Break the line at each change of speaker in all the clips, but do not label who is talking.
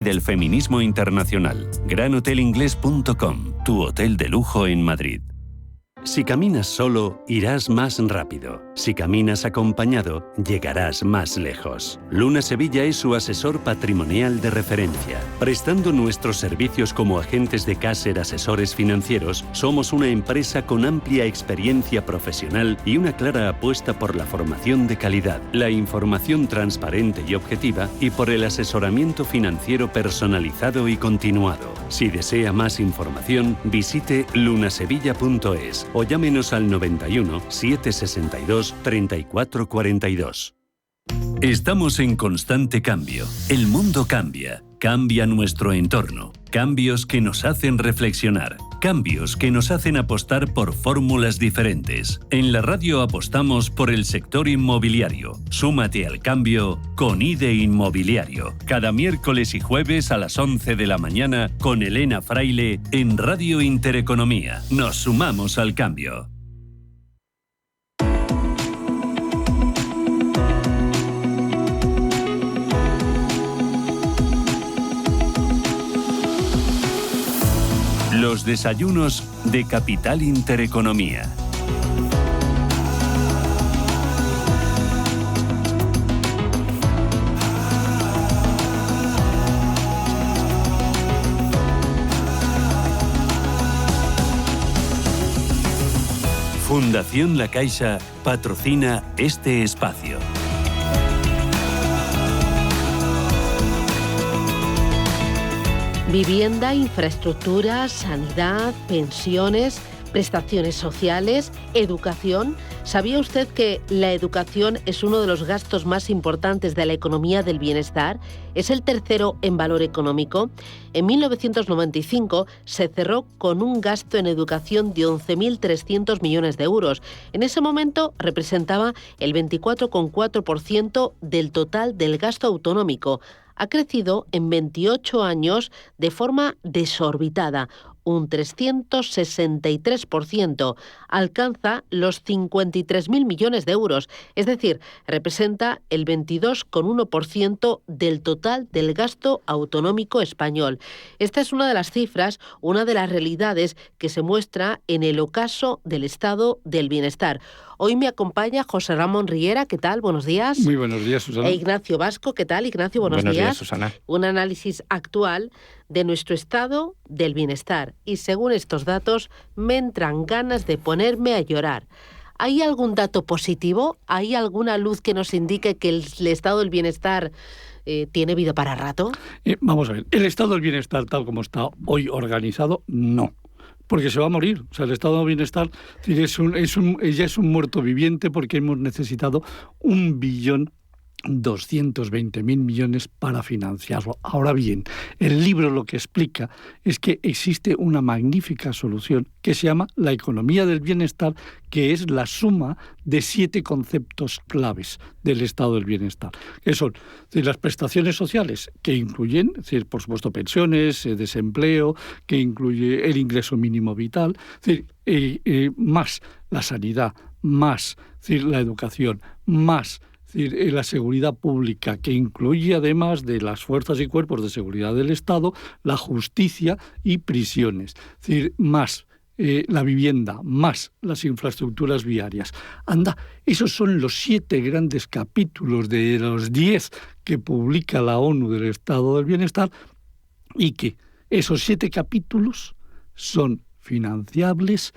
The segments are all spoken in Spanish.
del feminismo internacional. GranHotelInglés.com, tu hotel de lujo en Madrid. Si caminas solo, irás más rápido. Si caminas acompañado, llegarás más lejos. Luna Sevilla es su asesor patrimonial de referencia. Prestando nuestros servicios como agentes de Caser Asesores Financieros, somos una empresa con amplia experiencia profesional y una clara apuesta por la formación de calidad, la información transparente y objetiva y por el asesoramiento financiero personalizado y continuado. Si desea más información, visite lunasevilla.es o llámenos al 91 762 3442. Estamos en constante cambio. El mundo cambia. Cambia nuestro entorno. Cambios que nos hacen reflexionar. Cambios que nos hacen apostar por fórmulas diferentes. En la radio apostamos por el sector inmobiliario. Súmate al cambio con IDE Inmobiliario. Cada miércoles y jueves a las 11 de la mañana con Elena Fraile en Radio Intereconomía. Nos sumamos al cambio. Los desayunos de Capital Intereconomía. Fundación La Caixa patrocina este espacio.
Vivienda, infraestructura, sanidad, pensiones, prestaciones sociales, educación. ¿Sabía usted que la educación es uno de los gastos más importantes de la economía del bienestar? Es el tercero en valor económico. En 1995 se cerró con un gasto en educación de 11.300 millones de euros. En ese momento representaba el 24,4% del total del gasto autonómico. Ha crecido en 28 años de forma desorbitada, un 363%, alcanza los 53.000 millones de euros, es decir, representa el 22,1% del total del gasto autonómico español. Esta es una de las cifras, una de las realidades que se muestra en el ocaso del estado del bienestar. Hoy me acompaña José Ramón Riera, ¿qué tal? Buenos días.
Muy buenos días, Susana.
E Ignacio Vasco, ¿qué tal? Ignacio, buenos días,
Susana.
Un análisis actual de nuestro estado del bienestar. Y según estos datos, me entran ganas de ponerme a llorar. ¿Hay algún dato positivo? ¿Hay alguna luz que nos indique que el estado del bienestar tiene vida para rato?
Vamos a ver, el estado del bienestar tal como está hoy organizado, no. Porque se va a morir. O sea, el estado de bienestar ya es un muerto viviente porque hemos necesitado 1.220.000 millones para financiarlo. Ahora bien, el libro lo que explica es que existe una magnífica solución que se llama la economía del bienestar, que es la suma de 7 conceptos claves del estado del bienestar, que son las prestaciones sociales, que incluyen, por supuesto, pensiones, desempleo, que incluye el ingreso mínimo vital, más la sanidad, más la educación, más la seguridad pública, que incluye además de las fuerzas y cuerpos de seguridad del Estado, la justicia y prisiones, más la vivienda, más las infraestructuras viarias. Anda, esos son los 7 grandes capítulos de los 10 que publica la ONU del Estado del Bienestar, y que esos 7 capítulos son financiables,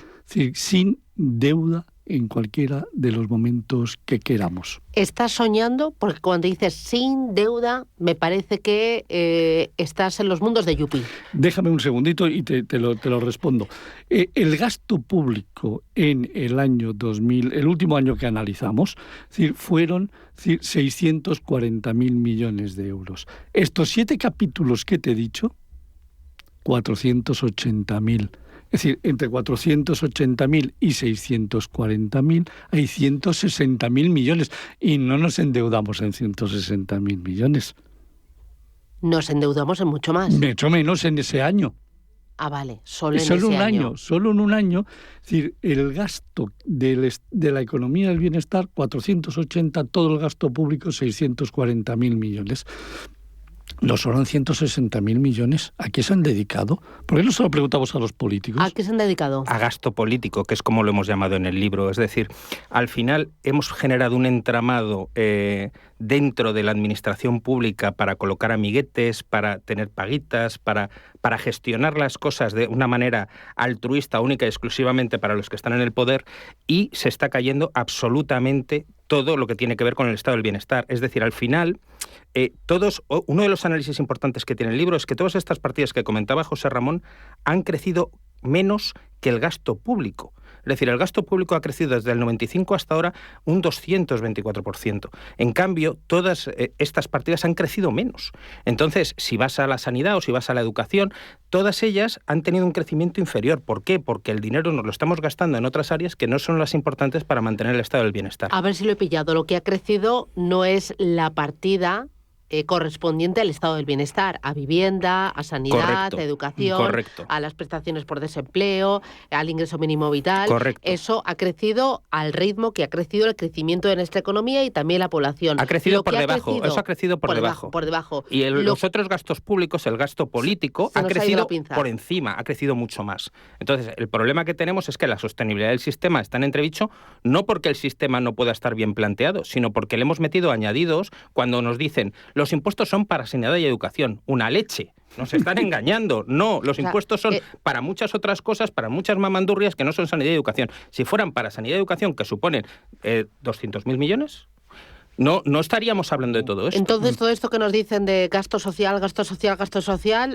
sin deuda en cualquiera de los momentos que queramos.
¿Estás soñando? Porque cuando dices sin deuda, me parece que estás en los mundos de Yupi.
Déjame un segundito y te lo respondo. El gasto público en el año 2000, el último año que analizamos, fueron 640.000 millones de euros. Estos 7 capítulos que te he dicho, 480.000. Es decir, entre 480.000 y 640.000 hay 160.000 millones y no nos endeudamos en 160.000 millones.
Nos endeudamos en mucho más.
Mucho menos en ese año.
Ah, vale, solo en un
año. Solo en un año. Es decir, el gasto de la economía del bienestar, 480, todo el gasto público, 640.000 millones. nos sobran 160.000 millones. ¿A qué se han dedicado? ¿Por qué no se lo preguntamos a los políticos?
¿A qué se han dedicado?
A gasto político, que es como lo hemos llamado en el libro. Es decir, al final hemos generado un entramado dentro de la administración pública para colocar amiguetes, para tener paguitas, para gestionar las cosas de una manera altruista, única y exclusivamente para los que están en el poder, y se está cayendo absolutamente todo lo que tiene que ver con el estado del bienestar. Es decir, al final, uno de los análisis importantes que tiene el libro es que todas estas partidas que comentaba José Ramón han crecido menos que el gasto público. Es decir, el gasto público ha crecido desde el 95 hasta ahora un 224%. En cambio, todas estas partidas han crecido menos. Entonces, si vas a la sanidad o si vas a la educación, todas ellas han tenido un crecimiento inferior. ¿Por qué? Porque el dinero nos lo estamos gastando en otras áreas que no son las importantes para mantener el estado del bienestar.
A ver si lo he pillado. Lo que ha crecido no es la partida correspondiente al estado del bienestar, a vivienda, a sanidad,
correcto,
a educación,
correcto,
a las prestaciones por desempleo, al ingreso mínimo vital.
Correcto.
Eso ha crecido al ritmo que ha crecido el crecimiento de nuestra economía y también la población.
Ha crecido por debajo, eso ha crecido por debajo.
Por debajo.
Y los otros gastos públicos, el gasto político, ha crecido por encima, ha crecido mucho más. Entonces, el problema que tenemos es que la sostenibilidad del sistema está en entredicho, no porque el sistema no pueda estar bien planteado, sino porque le hemos metido añadidos cuando nos dicen los impuestos son para sanidad y educación. Una leche. Nos están engañando. No, los impuestos son para muchas otras cosas, para muchas mamandurrias que no son sanidad y educación. Si fueran para sanidad y educación, que suponen 200.000 millones, no estaríamos hablando de todo esto.
Entonces, todo esto que nos dicen de gasto social,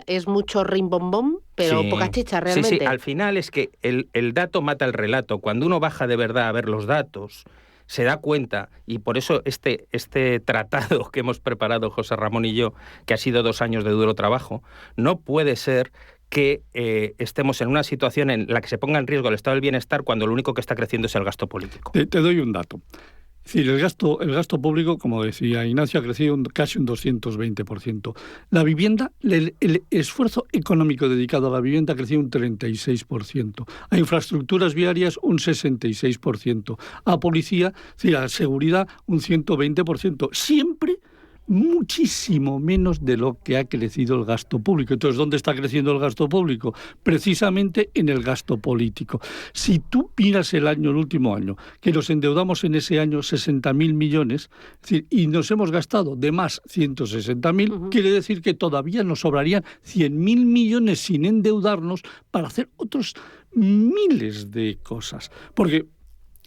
es mucho rimbombom, pero
sí,
poca chicha realmente.
Sí, al final es que el dato mata el relato. Cuando uno baja de verdad a ver los datos, se da cuenta, y por eso este tratado que hemos preparado José Ramón y yo, que ha sido 2 años de duro trabajo, no puede ser que estemos en una situación en la que se ponga en riesgo el estado del bienestar cuando lo único que está creciendo es el gasto político.
Te doy un dato. Es decir, el gasto público, como decía Ignacio, ha crecido casi un 220%. La vivienda, el esfuerzo económico dedicado a la vivienda ha crecido un 36%. A infraestructuras viarias, un 66%. A policía, es decir, a seguridad, un 120%. Siempre muchísimo menos de lo que ha crecido el gasto público. Entonces, ¿dónde está creciendo el gasto público? Precisamente en el gasto político. Si tú miras el último año, que nos endeudamos en ese año 60.000 millones, es decir, y nos hemos gastado de más 160.000, quiere decir que todavía nos sobrarían 100.000 millones sin endeudarnos para hacer otros miles de cosas. Porque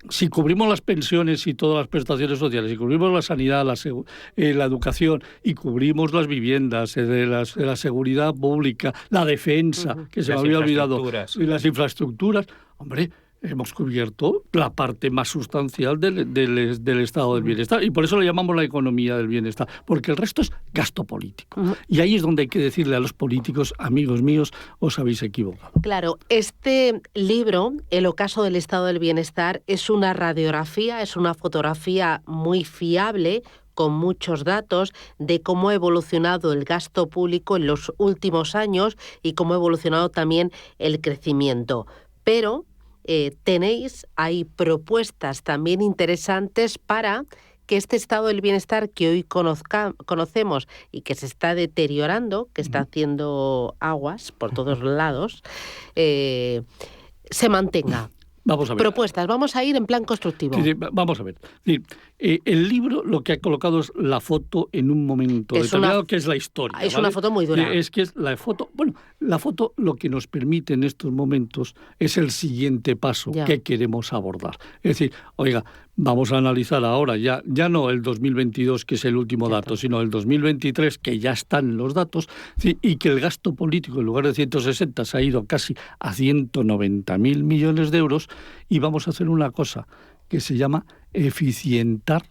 si cubrimos las pensiones y todas las prestaciones sociales, si cubrimos la sanidad, la educación, y cubrimos las viviendas, la seguridad pública, la defensa, que se me había olvidado, y las infraestructuras, hombre, hemos cubierto la parte más sustancial del estado del bienestar. Y por eso lo llamamos la economía del bienestar, porque el resto es gasto político. Y ahí es donde hay que decirle a los políticos, amigos míos, os habéis equivocado.
Claro, este libro, El ocaso del estado del bienestar, es una radiografía, es una fotografía muy fiable, con muchos datos de cómo ha evolucionado el gasto público en los últimos años y cómo ha evolucionado también el crecimiento. Pero tenéis ahí propuestas también interesantes para que este estado del bienestar que hoy conocemos y que se está deteriorando, que está haciendo aguas por todos lados, se mantenga.
Vamos a ver.
Propuestas, vamos a ir en plan constructivo.
Sí, vamos a ver. Sí, el libro lo que ha colocado es la foto en un momento determinado, que es la historia.
Es
¿vale?
una foto muy dura.
Es que es la foto. Bueno, la foto lo que nos permite en estos momentos es el siguiente paso que queremos abordar. Es decir, oiga, vamos a analizar ahora ya no el 2022, que es el último dato, sino el 2023, que ya están los datos, ¿sí? Y que el gasto político, en lugar de 160, se ha ido casi a 190.000 millones de euros, y vamos a hacer una cosa que se llama eficientar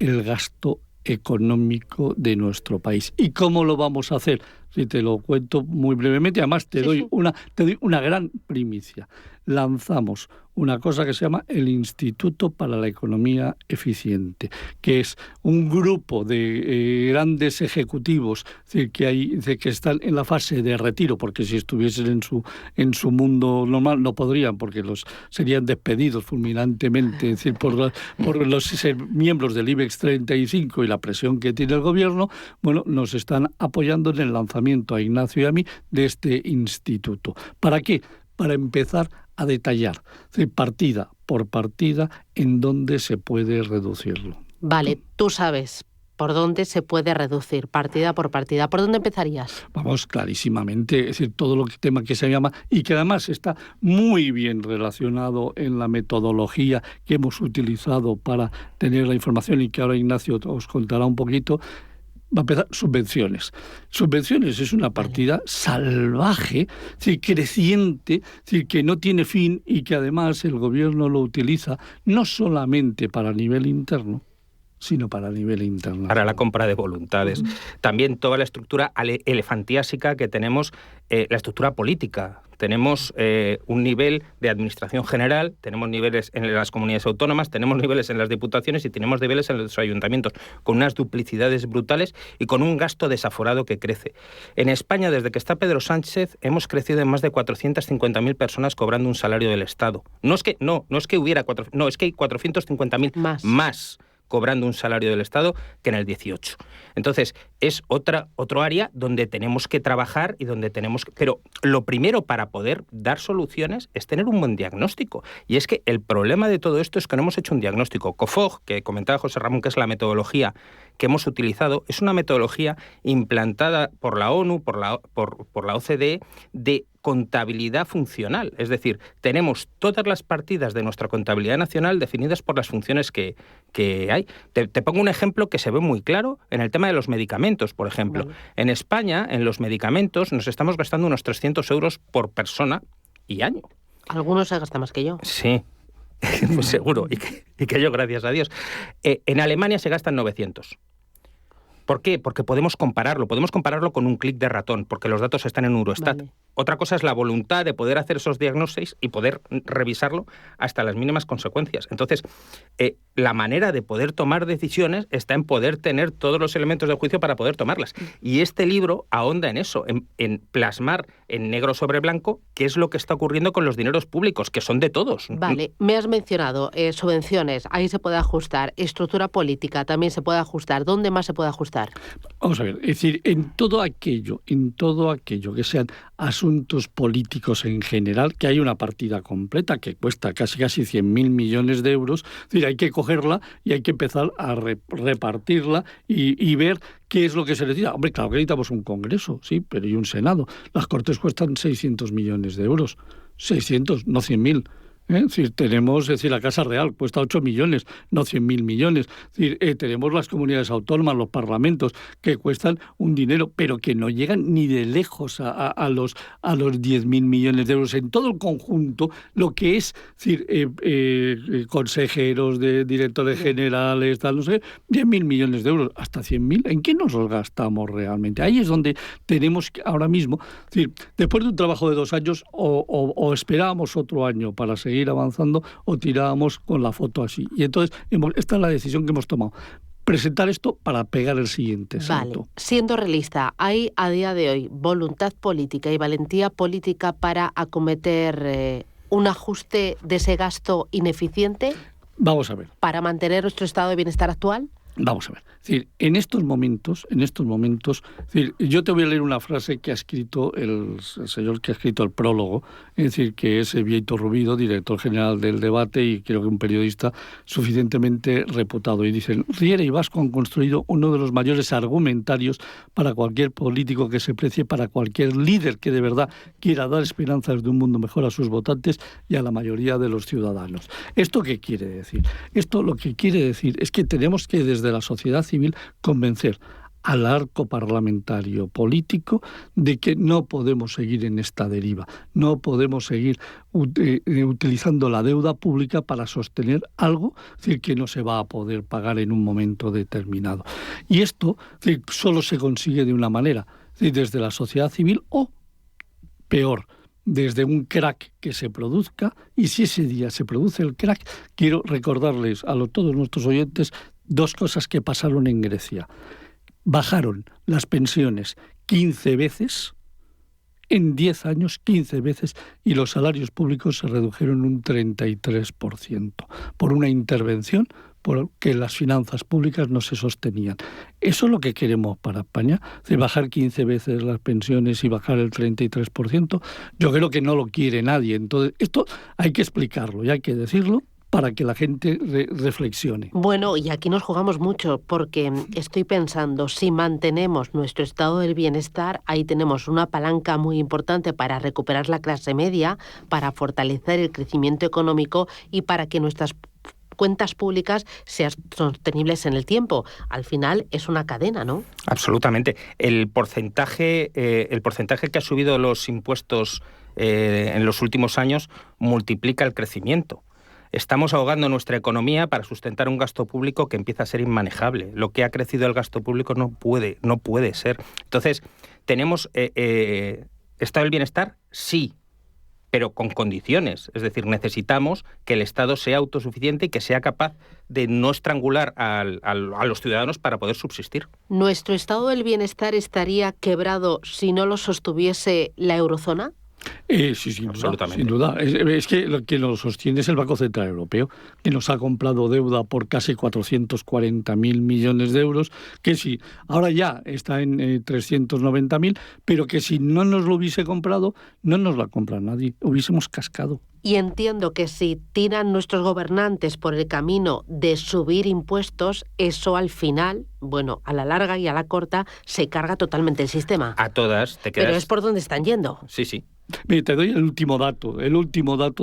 el gasto económico de nuestro país. ¿Y cómo lo vamos a hacer? Si te lo cuento muy brevemente, además te doy una gran primicia. lanzamos una cosa que se llama el Instituto para la Economía Eficiente, que es un grupo de grandes ejecutivos, es decir, que están en la fase de retiro, porque si estuviesen en su mundo normal no podrían, porque serían despedidos fulminantemente, es decir, por los miembros del IBEX 35 y la presión que tiene el gobierno. Bueno, nos están apoyando en el lanzamiento a Ignacio y a mí de este instituto. ¿Para qué? Para empezar a detallar, es decir, partida por partida, en dónde se puede reducirlo.
Vale, tú sabes por dónde se puede reducir, partida por partida. ¿Por dónde empezarías?
Vamos, clarísimamente, es decir, todo lo tema que se llama, y que además está muy bien relacionado en la metodología que hemos utilizado para tener la información y que ahora Ignacio os contará un poquito. Va a empezar subvenciones. Subvenciones es una partida salvaje, es decir, creciente, es decir, que no tiene fin y que además el gobierno lo utiliza no solamente para nivel interno, sino para nivel internacional.
Para la compra de voluntades. También toda la estructura elefantiásica que tenemos, la estructura política. Tenemos un nivel de administración general, tenemos niveles en las comunidades autónomas, tenemos niveles en las diputaciones y tenemos niveles en los ayuntamientos, con unas duplicidades brutales y con un gasto desaforado que crece. En España, desde que está Pedro Sánchez, hemos crecido en más de 450.000 personas cobrando un salario del Estado. No es que hubiera es que hay 450.000 más cobrando un salario del Estado que en el 18. Entonces, es otro área donde tenemos que trabajar y donde tenemos que... Pero lo primero para poder dar soluciones es tener un buen diagnóstico. Y es que el problema de todo esto es que no hemos hecho un diagnóstico. COFOG, que comentaba José Ramón, que es la metodología que hemos utilizado, es una metodología implantada por la ONU, por la OCDE, de contabilidad funcional. Es decir, tenemos todas las partidas de nuestra contabilidad nacional definidas por las funciones que hay. Te pongo un ejemplo que se ve muy claro en el tema de los medicamentos, por ejemplo. Vale. En España, en los medicamentos, nos estamos gastando unos 300 euros por persona y año.
Algunos se gastan más que yo.
Sí, pues seguro, y que yo, gracias a Dios. En Alemania se gastan 900. ¿Por qué? Porque podemos compararlo con un clic de ratón, porque los datos están en Eurostat. Vale. Otra cosa es la voluntad de poder hacer esos diagnósticos y poder revisarlo hasta las mínimas consecuencias. Entonces, la manera de poder tomar decisiones está en poder tener todos los elementos de juicio para poder tomarlas. Y este libro ahonda en eso, en plasmar en negro sobre blanco qué es lo que está ocurriendo con los dineros públicos, que son de todos.
Vale, me has mencionado subvenciones, ahí se puede ajustar, estructura política también se puede ajustar. ¿Dónde más se puede ajustar?
Vamos a ver, es decir, en todo aquello que sean asuntos políticos en general, que hay una partida completa que cuesta casi 100.000 millones de euros, es decir, hay que cogerla y hay que empezar a repartirla y ver qué es lo que se necesita. Hombre, claro que necesitamos un Congreso, sí, pero y un Senado. Las Cortes cuestan 600 millones de euros. 600, no 100.000. Es decir, tenemos, la Casa Real cuesta 8 millones, no 100.000 millones. Es decir, tenemos las comunidades autónomas, los parlamentos, que cuestan un dinero, pero que no llegan ni de lejos a los 10.000 millones de euros. En todo el conjunto, lo que es, consejeros, directores generales, tal, no sé, 10.000 millones de euros, hasta 100.000, ¿en qué nos los gastamos realmente? Ahí es donde tenemos que, ahora mismo, es decir, después de un trabajo de 2 años, o esperábamos otro año para seguir avanzando o tirábamos con la foto así. Y entonces, esta es la decisión que hemos tomado. Presentar esto para pegar el siguiente salto.
Vale. Siendo realista, ¿hay a día de hoy voluntad política y valentía política para acometer un ajuste de ese gasto ineficiente?
Vamos a ver.
¿Para mantener nuestro estado de bienestar actual?
Vamos a ver. Es decir, en estos momentos, es decir, yo te voy a leer una frase que ha escrito el señor que ha escrito el prólogo, es decir, que es Bieito Rubido, director general del Debate y creo que un periodista suficientemente reputado. Y dicen, Riera y Vasco han construido uno de los mayores argumentarios para cualquier político que se precie, para cualquier líder que de verdad quiera dar esperanzas de un mundo mejor a sus votantes y a la mayoría de los ciudadanos. ¿Esto qué quiere decir? Esto lo que quiere decir es que tenemos que desde la sociedad civil convencer al arco parlamentario político de que no podemos seguir en esta deriva, no podemos seguir utilizando la deuda pública para sostener algo, es decir, que no se va a poder pagar en un momento determinado. Y esto, es decir, solo se consigue de una manera, es decir, desde la sociedad civil o, peor, desde un crack que se produzca, y si ese día se produce el crack, quiero recordarles a todos nuestros oyentes 2 cosas que pasaron en Grecia. Bajaron las pensiones 15 veces, en 10 años 15 veces, y los salarios públicos se redujeron un 33%, por una intervención porque las finanzas públicas no se sostenían. Eso es lo que queremos para España, de bajar 15 veces las pensiones y bajar el 33%. Yo creo que no lo quiere nadie. Entonces, esto hay que explicarlo y hay que decirlo para que la gente reflexione.
Bueno, y aquí nos jugamos mucho, porque estoy pensando, si mantenemos nuestro estado del bienestar, ahí tenemos una palanca muy importante para recuperar la clase media, para fortalecer el crecimiento económico y para que nuestras cuentas públicas sean sostenibles en el tiempo. Al final es una cadena, ¿no?
Absolutamente. El porcentaje que ha subido los impuestos en los últimos años multiplica el crecimiento. Estamos ahogando nuestra economía para sustentar un gasto público que empieza a ser inmanejable. Lo que ha crecido el gasto público no puede ser. Entonces, ¿tenemos estado del bienestar? Sí, pero con condiciones. Es decir, necesitamos que el Estado sea autosuficiente y que sea capaz de no estrangular a los ciudadanos para poder subsistir.
¿Nuestro estado del bienestar estaría quebrado si no lo sostuviese la eurozona?
Sí, sin duda. Es que lo que lo sostiene es el Banco Central Europeo, que nos ha comprado deuda por casi 440.000 millones de euros, que sí, ahora ya está en 390.000, pero que si no nos lo hubiese comprado, no nos la compra nadie, hubiésemos cascado.
Y entiendo que si tiran nuestros gobernantes por el camino de subir impuestos, eso al final, bueno, a la larga y a la corta, se carga totalmente el sistema.
A todas te quedas...
Pero es por donde están yendo.
Sí.
Mira, te doy el último dato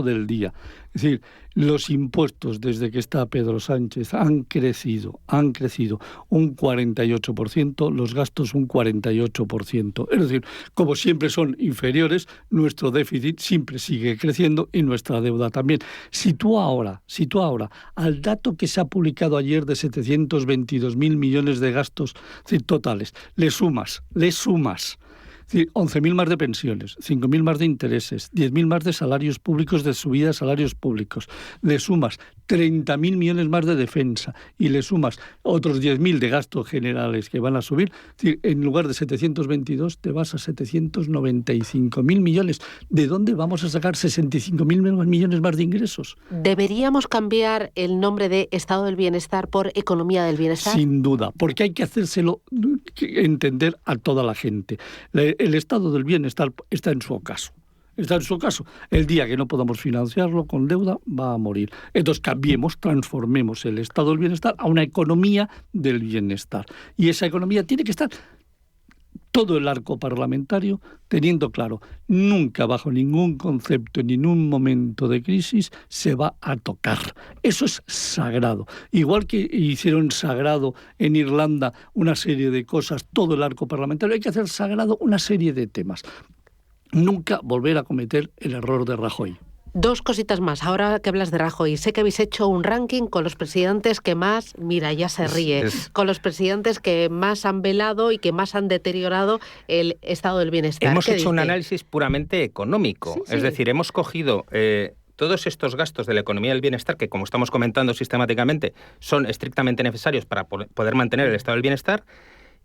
del día. Es decir, los impuestos desde que está Pedro Sánchez han crecido un 48%, los gastos un 48%. Es decir, como siempre son inferiores, nuestro déficit siempre sigue creciendo y nuestra deuda también. Si tú ahora, al dato que se ha publicado ayer de 722.000 millones de gastos totales, le sumas 11.000 más de pensiones, 5.000 más de intereses, 10.000 más de salarios públicos, de subida de salarios públicos. Le sumas 30.000 millones más de defensa y le sumas otros 10.000 de gastos generales que van a subir. Es decir, en lugar de 722 te vas a 795.000 millones. ¿De dónde vamos a sacar 65.000 millones más de ingresos?
¿Deberíamos cambiar el nombre de Estado del Bienestar por Economía del Bienestar?
Sin duda, porque hay que hacérselo entender a toda la gente. El estado del bienestar está en su ocaso. El día que no podamos financiarlo con deuda va a morir. Entonces transformemos el estado del bienestar a una economía del bienestar. Y esa economía tiene que estar todo el arco parlamentario teniendo claro, nunca bajo ningún concepto, en ningún momento de crisis se va a tocar. Eso es sagrado. Igual que hicieron sagrado en Irlanda una serie de cosas, todo el arco parlamentario, hay que hacer sagrado una serie de temas. Nunca volver a cometer el error de Rajoy.
2 cositas más. Ahora que hablas de Rajoy, sé que habéis hecho un ranking con los presidentes que más, mira, ya se ríe, con los presidentes que más han velado y que más han deteriorado el estado del bienestar.
Hemos hecho un análisis puramente económico. Sí. Es decir, hemos cogido todos estos gastos de la economía del bienestar, que como estamos comentando sistemáticamente, son estrictamente necesarios para poder mantener el estado del bienestar,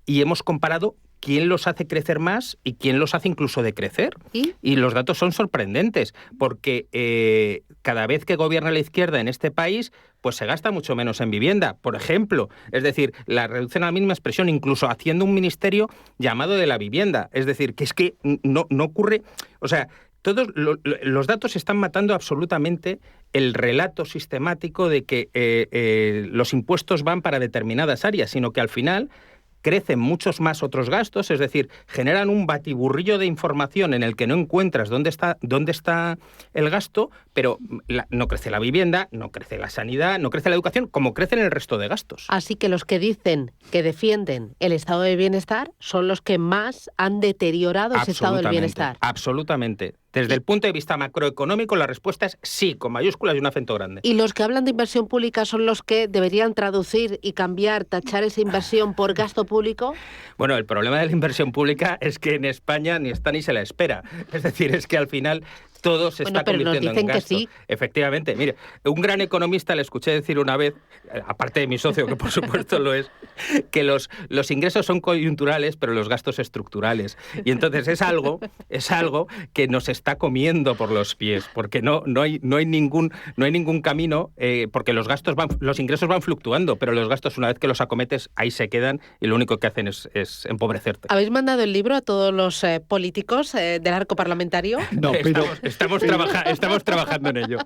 y hemos comparado quién los hace crecer más y quién los hace incluso decrecer. Y los datos son sorprendentes, porque cada vez que gobierna la izquierda en este país, pues se gasta mucho menos en vivienda, por ejemplo. Es decir, la reducen a la mínima expresión, incluso haciendo un ministerio llamado de la vivienda. Es decir, que es que no ocurre... O sea, todos los datos están matando absolutamente el relato sistemático de que los impuestos van para determinadas áreas, sino que al final crecen muchos más otros gastos, es decir, generan un batiburrillo de información en el que no encuentras dónde está el gasto, pero no crece la vivienda, no crece la sanidad, no crece la educación, como crecen el resto de gastos.
Así que los que dicen que defienden el estado del bienestar son los que más han deteriorado ese estado del bienestar.
Absolutamente. Desde el punto de vista macroeconómico, la respuesta es sí, con mayúsculas y un acento grande.
Y los que hablan de inversión pública son los que deberían traducir y cambiar, tachar esa inversión por gasto público.
Bueno, el problema de la inversión pública es que en España ni está ni se la espera. Es decir, es que al final todo se está convirtiendo en gasto.
Sí.
Efectivamente, mire, un gran economista le escuché decir una vez, aparte de mi socio, que por supuesto lo es, que los ingresos son coyunturales, pero los gastos estructurales. Y entonces es algo que nos está comiendo por los pies, porque no hay ningún camino, porque los ingresos van fluctuando, pero los gastos, una vez que los acometes, ahí se quedan y lo único que hacen es empobrecerte.
¿Habéis mandado el libro a todos los políticos del arco parlamentario?
No, pero
estamos trabajando en ello.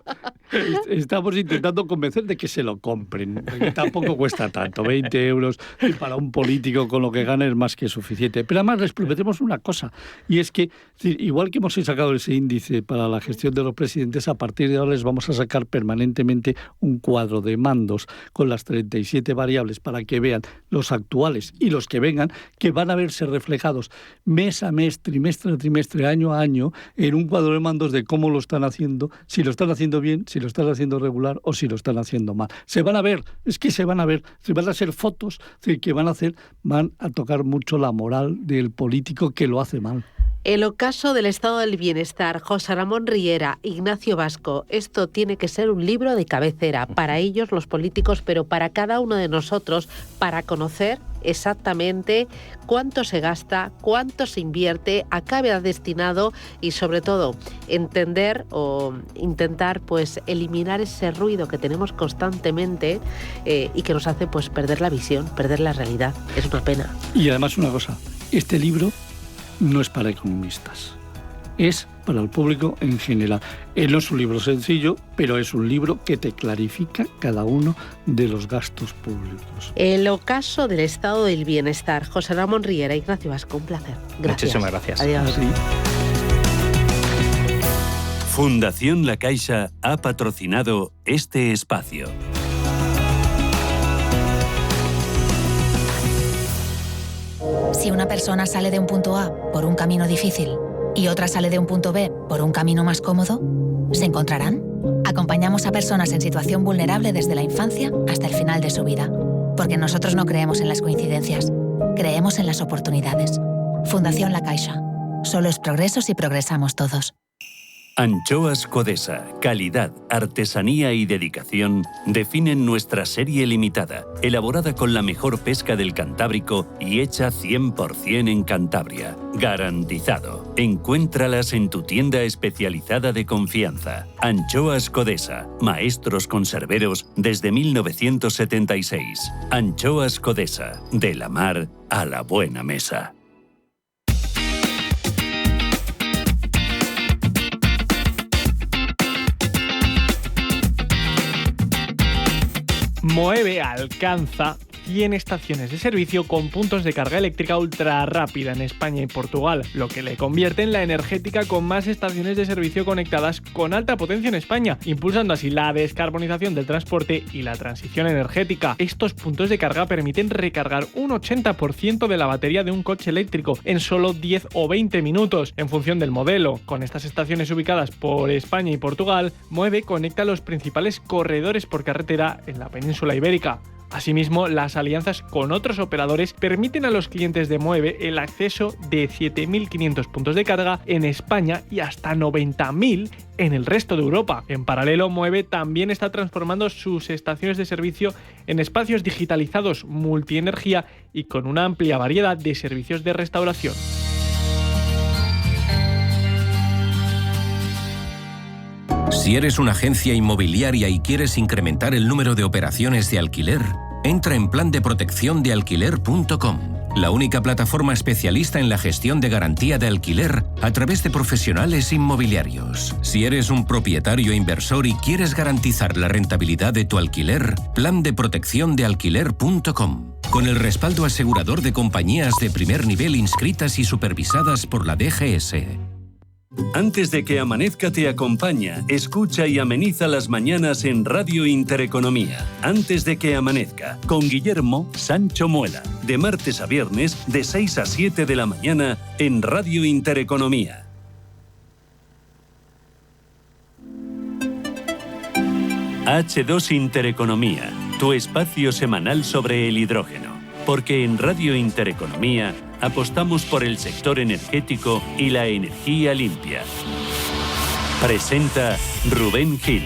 Estamos intentando convencer de que se lo compren. Tampoco cuesta tanto, 20 euros, y para un político con lo que gana es más que suficiente. Pero además les prometemos una cosa, y es que, igual que hemos sacado ese índice para la gestión de los presidentes, a partir de ahora les vamos a sacar permanentemente un cuadro de mandos con las 37 variables para que vean los actuales y los que vengan, que van a verse reflejados mes a mes, trimestre a trimestre, año a año, en un cuadro de mandos de cómo lo están haciendo, si lo están haciendo bien, si lo están haciendo regular o si lo están haciendo mal. Se van a ver, se van a hacer fotos que van a tocar mucho la moral del político que lo hace mal.
El ocaso del estado del bienestar, José Ramón Riera, Ignacio Vasco. Esto tiene que ser un libro de cabecera para ellos, los políticos, pero para cada uno de nosotros, para conocer exactamente cuánto se gasta, cuánto se invierte, a qué va destinado y sobre todo entender o intentar pues eliminar ese ruido que tenemos constantemente y que nos hace pues perder la visión, perder la realidad. Es una pena.
Y además una cosa, este libro no es para economistas, es para el público en general. No es un libro sencillo, pero es un libro que te clarifica cada uno de los gastos públicos.
El ocaso del estado del bienestar. José Ramón Riera, Ignacio Vasco, un placer. Gracias.
Muchísimas gracias.
Adiós.
Así.
Fundación La Caixa ha patrocinado este espacio.
Si una persona sale de un punto A por un camino difícil y otra sale de un punto B por un camino más cómodo, ¿se encontrarán? Acompañamos a personas en situación vulnerable desde la infancia hasta el final de su vida, porque nosotros no creemos en las coincidencias, creemos en las oportunidades. Fundación La Caixa. Solo es progreso si progresamos todos.
Anchoas Codesa, calidad, artesanía y dedicación definen nuestra serie limitada, elaborada con la mejor pesca del Cantábrico y hecha 100% en Cantabria. Garantizado. Encuéntralas en tu tienda especializada de confianza. Anchoas Codesa, maestros conserveros desde 1976. Anchoas Codesa, de la mar a la buena mesa.
Moeve alcanza 100 estaciones de servicio con puntos de carga eléctrica ultra rápida en España y Portugal, lo que le convierte en la energética con más estaciones de servicio conectadas con alta potencia en España, impulsando así la descarbonización del transporte y la transición energética. Estos puntos de carga permiten recargar un 80% de la batería de un coche eléctrico en solo 10 o 20 minutos, en función del modelo. Con estas estaciones ubicadas por España y Portugal, Moeve conecta los principales corredores por carretera en la península ibérica. Asimismo, las alianzas con otros operadores permiten a los clientes de Moeve el acceso de 7.500 puntos de carga en España y hasta 90.000 en el resto de Europa. En paralelo, Moeve también está transformando sus estaciones de servicio en espacios digitalizados multienergía y con una amplia variedad de servicios de restauración.
Si eres una agencia inmobiliaria y quieres incrementar el número de operaciones de alquiler, entra en plandeprotecciondealquiler.com, la única plataforma especialista en la gestión de garantía de alquiler a través de profesionales inmobiliarios. Si eres un propietario inversor y quieres garantizar la rentabilidad de tu alquiler, plandeprotecciondealquiler.com, con el respaldo asegurador de compañías de primer nivel inscritas y supervisadas por la DGS.
Antes de que amanezca te acompaña, escucha y ameniza las mañanas en Radio Intereconomía. Antes de que amanezca, con Guillermo Sancho Muela, de martes a viernes de 6 a 7 de la mañana en Radio Intereconomía. H2 Intereconomía, tu espacio semanal sobre el hidrógeno. Porque en Radio Intereconomía apostamos por el sector energético y la energía limpia. Presenta Rubén Gil.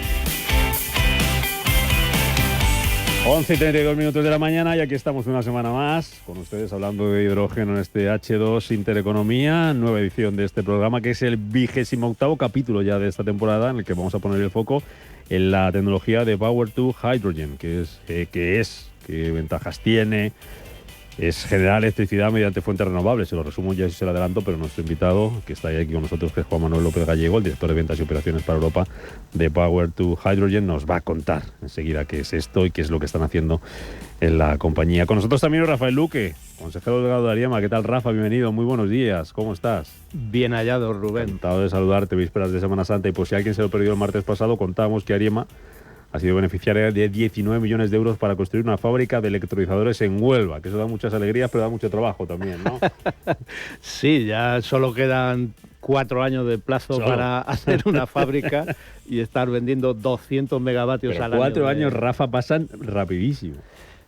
11:32 de la mañana y aquí estamos una semana más con ustedes hablando de hidrógeno en este H2 Intereconomía, nueva edición de este programa que es el 28º capítulo ya de esta temporada en el que vamos a poner el foco en la tecnología de Power to Hydrogen, qué ventajas tiene. Es generar electricidad mediante fuentes renovables. Se lo resumo ya si se lo adelanto, pero nuestro invitado, que está aquí con nosotros, que es Juan Manuel López Gallego, el director de ventas y operaciones para Europa de Power to Hydrogen, nos va a contar enseguida qué es esto y qué es lo que están haciendo en la compañía. Con nosotros también Rafael Luque, consejero delegado de Ariema. ¿Qué tal, Rafa? Bienvenido, muy buenos días. ¿Cómo estás?
Bien hallado, Rubén.
Encantado de saludarte, vísperas de Semana Santa. Y por si alguien se lo perdió el martes pasado, contábamos que Ariema ha sido beneficiaria de 19 millones de euros para construir una fábrica de electrolizadores en Huelva, que eso da muchas alegrías, pero da mucho trabajo también, ¿no?
Sí, ya solo quedan 4 años de plazo para hacer una fábrica y estar vendiendo 200 megavatios al año.
4 años, Rafa, pasan rapidísimo.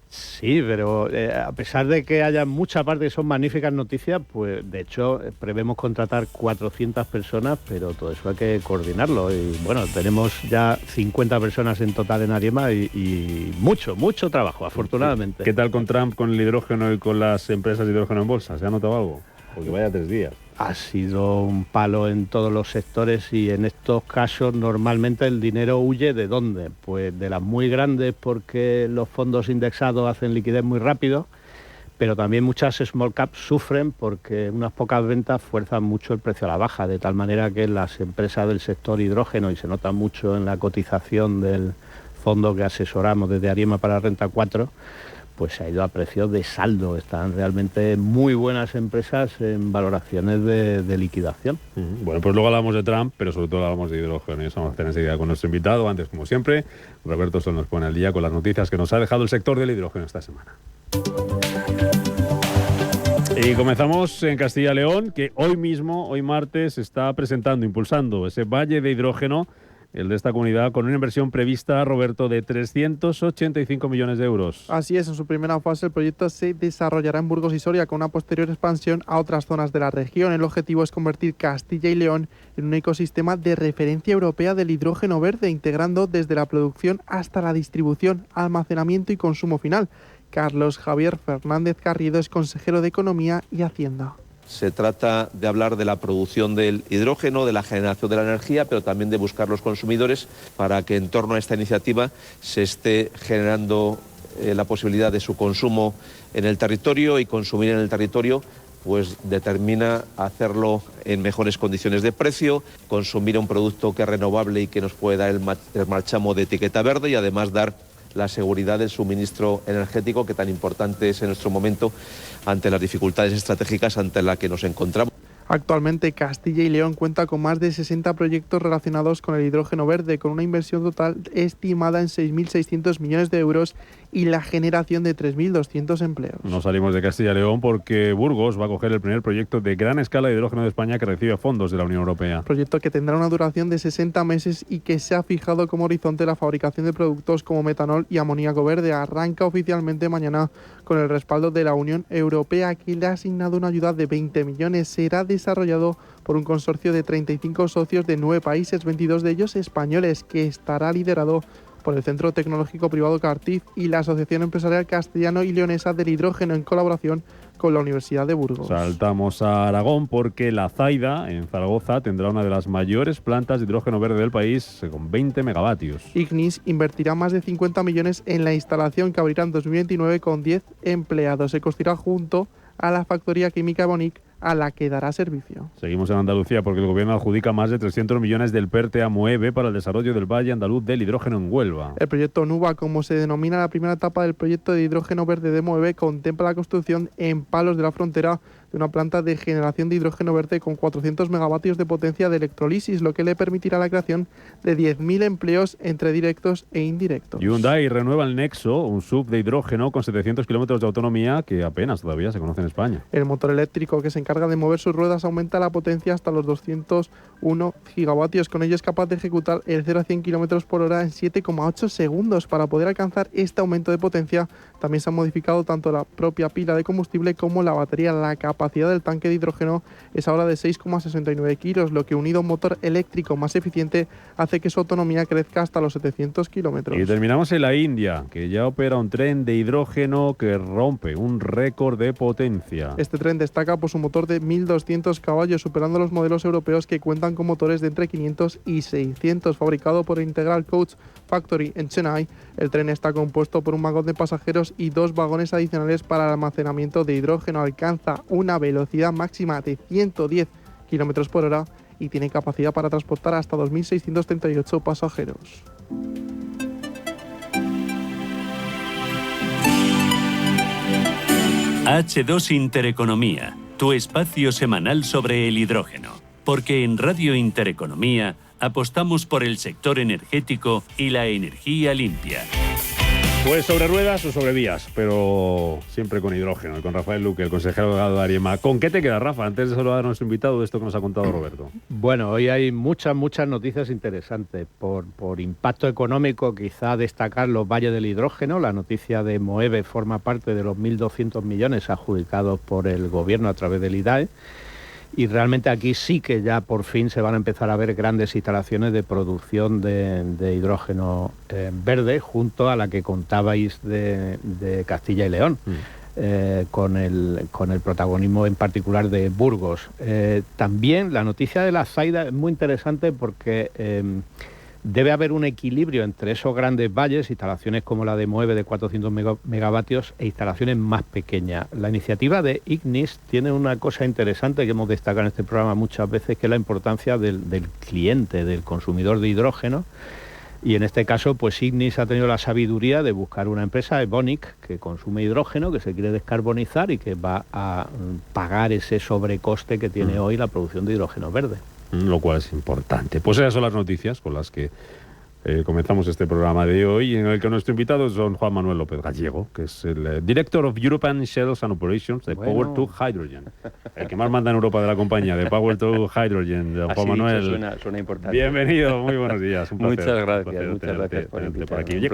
Sí, pero a pesar de que haya mucha parte que son magníficas noticias, pues de hecho prevemos contratar 400 personas, pero todo eso hay que coordinarlo. Y bueno, tenemos ya 50 personas en total en Ariema y mucho trabajo, afortunadamente.
¿Qué tal con Trump, con el hidrógeno y con las empresas de hidrógeno en bolsa? ¿Se ha notado algo? Porque vaya 3 días.
Ha sido un palo en todos los sectores y en estos casos normalmente el dinero huye ¿de dónde? Pues de las muy grandes porque los fondos indexados hacen liquidez muy rápido, pero también muchas small caps sufren porque unas pocas ventas fuerzan mucho el precio a la baja, de tal manera que las empresas del sector hidrógeno, y se nota mucho en la cotización del fondo que asesoramos desde Ariema para Renta 4, pues se ha ido a precios de saldo. Están realmente muy buenas empresas en valoraciones de liquidación.
Bueno, pues luego hablamos de Trump, pero sobre todo hablamos de hidrógeno. Y eso vamos a tener enseguida con nuestro invitado. Antes, como siempre, Roberto Sol nos pone al día con las noticias que nos ha dejado el sector del hidrógeno esta semana. Y comenzamos en Castilla y León, que hoy martes, está presentando, impulsando ese valle de hidrógeno, el de esta comunidad, con una inversión prevista, Roberto, de 385 millones de euros.
Así es, en su primera fase el proyecto se desarrollará en Burgos y Soria con una posterior expansión a otras zonas de la región. El objetivo es convertir Castilla y León en un ecosistema de referencia europea del hidrógeno verde, integrando desde la producción hasta la distribución, almacenamiento y consumo final. Carlos Javier Fernández Garrido es consejero de Economía y Hacienda.
Se trata de hablar de la producción del hidrógeno, de la generación de la energía, pero también de buscar los consumidores para que en torno a esta iniciativa se esté generando la posibilidad de su consumo en el territorio, y consumir en el territorio pues determina hacerlo en mejores condiciones de precio, consumir un producto que es renovable y que nos puede dar el marchamo de etiqueta verde y además dar la seguridad del suministro energético, que tan importante es en nuestro momento ante las dificultades estratégicas ante las que nos encontramos.
Actualmente Castilla y León cuenta con más de 60 proyectos relacionados con el hidrógeno verde, con una inversión total estimada en 6.600 millones de euros y la generación de 3.200 empleos.
No salimos de Castilla y León porque Burgos va a coger el primer proyecto de gran escala de hidrógeno de España que recibe fondos de la Unión Europea.
Proyecto que tendrá una duración de 60 meses y que se ha fijado como horizonte la fabricación de productos como metanol y amoníaco verde. Arranca oficialmente mañana con el respaldo de la Unión Europea, que le ha asignado una ayuda de 20 millones. Será desarrollado por un consorcio de 35 socios de 9 países, 22 de ellos españoles, que estará liderado por el Centro Tecnológico Privado Cartif y la Asociación Empresarial Castellano y Leonesa del Hidrógeno, en colaboración con la Universidad de Burgos.
Saltamos a Aragón porque la Zaida, en Zaragoza, tendrá una de las mayores plantas de hidrógeno verde del país, con 20 megavatios.
Ignis invertirá más de 50 millones en la instalación, que abrirá en 2029 con 10 empleados. Se construirá junto a la factoría química Bonic, a la que dará servicio.
Seguimos en Andalucía porque el gobierno adjudica más de 300 millones del PERTE a Moeve para el desarrollo del Valle Andaluz del hidrógeno en Huelva.
El proyecto NUVA, como se denomina la primera etapa del proyecto de hidrógeno verde de Moeve, contempla la construcción en Palos de la Frontera de una planta de generación de hidrógeno verde con 400 megavatios de potencia de electrolisis, lo que le permitirá la creación de 10.000 empleos entre directos e indirectos.
Hyundai renueva el Nexo, un SUV de hidrógeno con 700 kilómetros de autonomía que apenas todavía se conoce en España.
El motor eléctrico que se encarga de mover sus ruedas aumenta la potencia hasta los 201 gigavatios. Con ello es capaz de ejecutar el 0 a 100 kilómetros por hora en 7,8 segundos. Para poder alcanzar este aumento de potencia, también se ha modificado tanto la propia pila de combustible como la batería. La capacidad del tanque de hidrógeno es ahora de 6,69 kilos, lo que unido a un motor eléctrico más eficiente hace que su autonomía crezca hasta los 700 kilómetros.
Y terminamos en la India, que ya opera un tren de hidrógeno que rompe un récord de potencia.
Este tren destaca por su motor de 1.200 caballos, superando los modelos europeos que cuentan con motores de entre 500 y 600. Fabricado por Integral Coach Factory en Chennai, el tren está compuesto por un vagón de pasajeros y 2 vagones adicionales para el almacenamiento de hidrógeno. Alcanza una velocidad máxima de 110 kilómetros por hora y tiene capacidad para transportar hasta 2.638 pasajeros.
H2 Intereconomía, tu espacio semanal sobre el hidrógeno. Porque en Radio Intereconomía apostamos por el sector energético y la energía limpia.
Pues sobre ruedas o sobre vías, pero siempre con hidrógeno. Y con Rafael Luque, el consejero delegado de ARIEMA. ¿Con qué te queda, Rafa? Antes de saludar a nuestro invitado de esto que nos ha contado Roberto.
Bueno, hoy hay muchas noticias interesantes. Por impacto económico, quizá destacar los valles del hidrógeno. La noticia de Moeve forma parte de los 1.200 millones adjudicados por el gobierno a través del IDAE. Y realmente aquí sí que ya por fin se van a empezar a ver grandes instalaciones de producción de hidrógeno verde, junto a la que contabais de Castilla y León, con el protagonismo en particular de Burgos. También la noticia de la Zaida es muy interesante porque debe haber un equilibrio entre esos grandes valles, instalaciones como la de Moeve de 400 megavatios e instalaciones más pequeñas. La iniciativa de Ignis tiene una cosa interesante que hemos destacado en este programa muchas veces, que es la importancia del cliente, del consumidor de hidrógeno. Y en este caso, pues Ignis ha tenido la sabiduría de buscar una empresa, Evonik, que consume hidrógeno, que se quiere descarbonizar y que va a pagar ese sobrecoste que tiene hoy la producción de hidrógeno verde.
Lo cual es importante. Pues esas son las noticias con las que comenzamos este programa de hoy, en el que nuestro invitado es don Juan Manuel López Gallego, que es el Director of European Sales and Operations de Power to Hydrogen. El que más manda en Europa de la compañía, de Power to Hydrogen, don Juan Manuel.
Suena importante.
Bienvenido, muy buenos días. Un placer,
muchas gracias por invitarme.
Por aquí. Oye,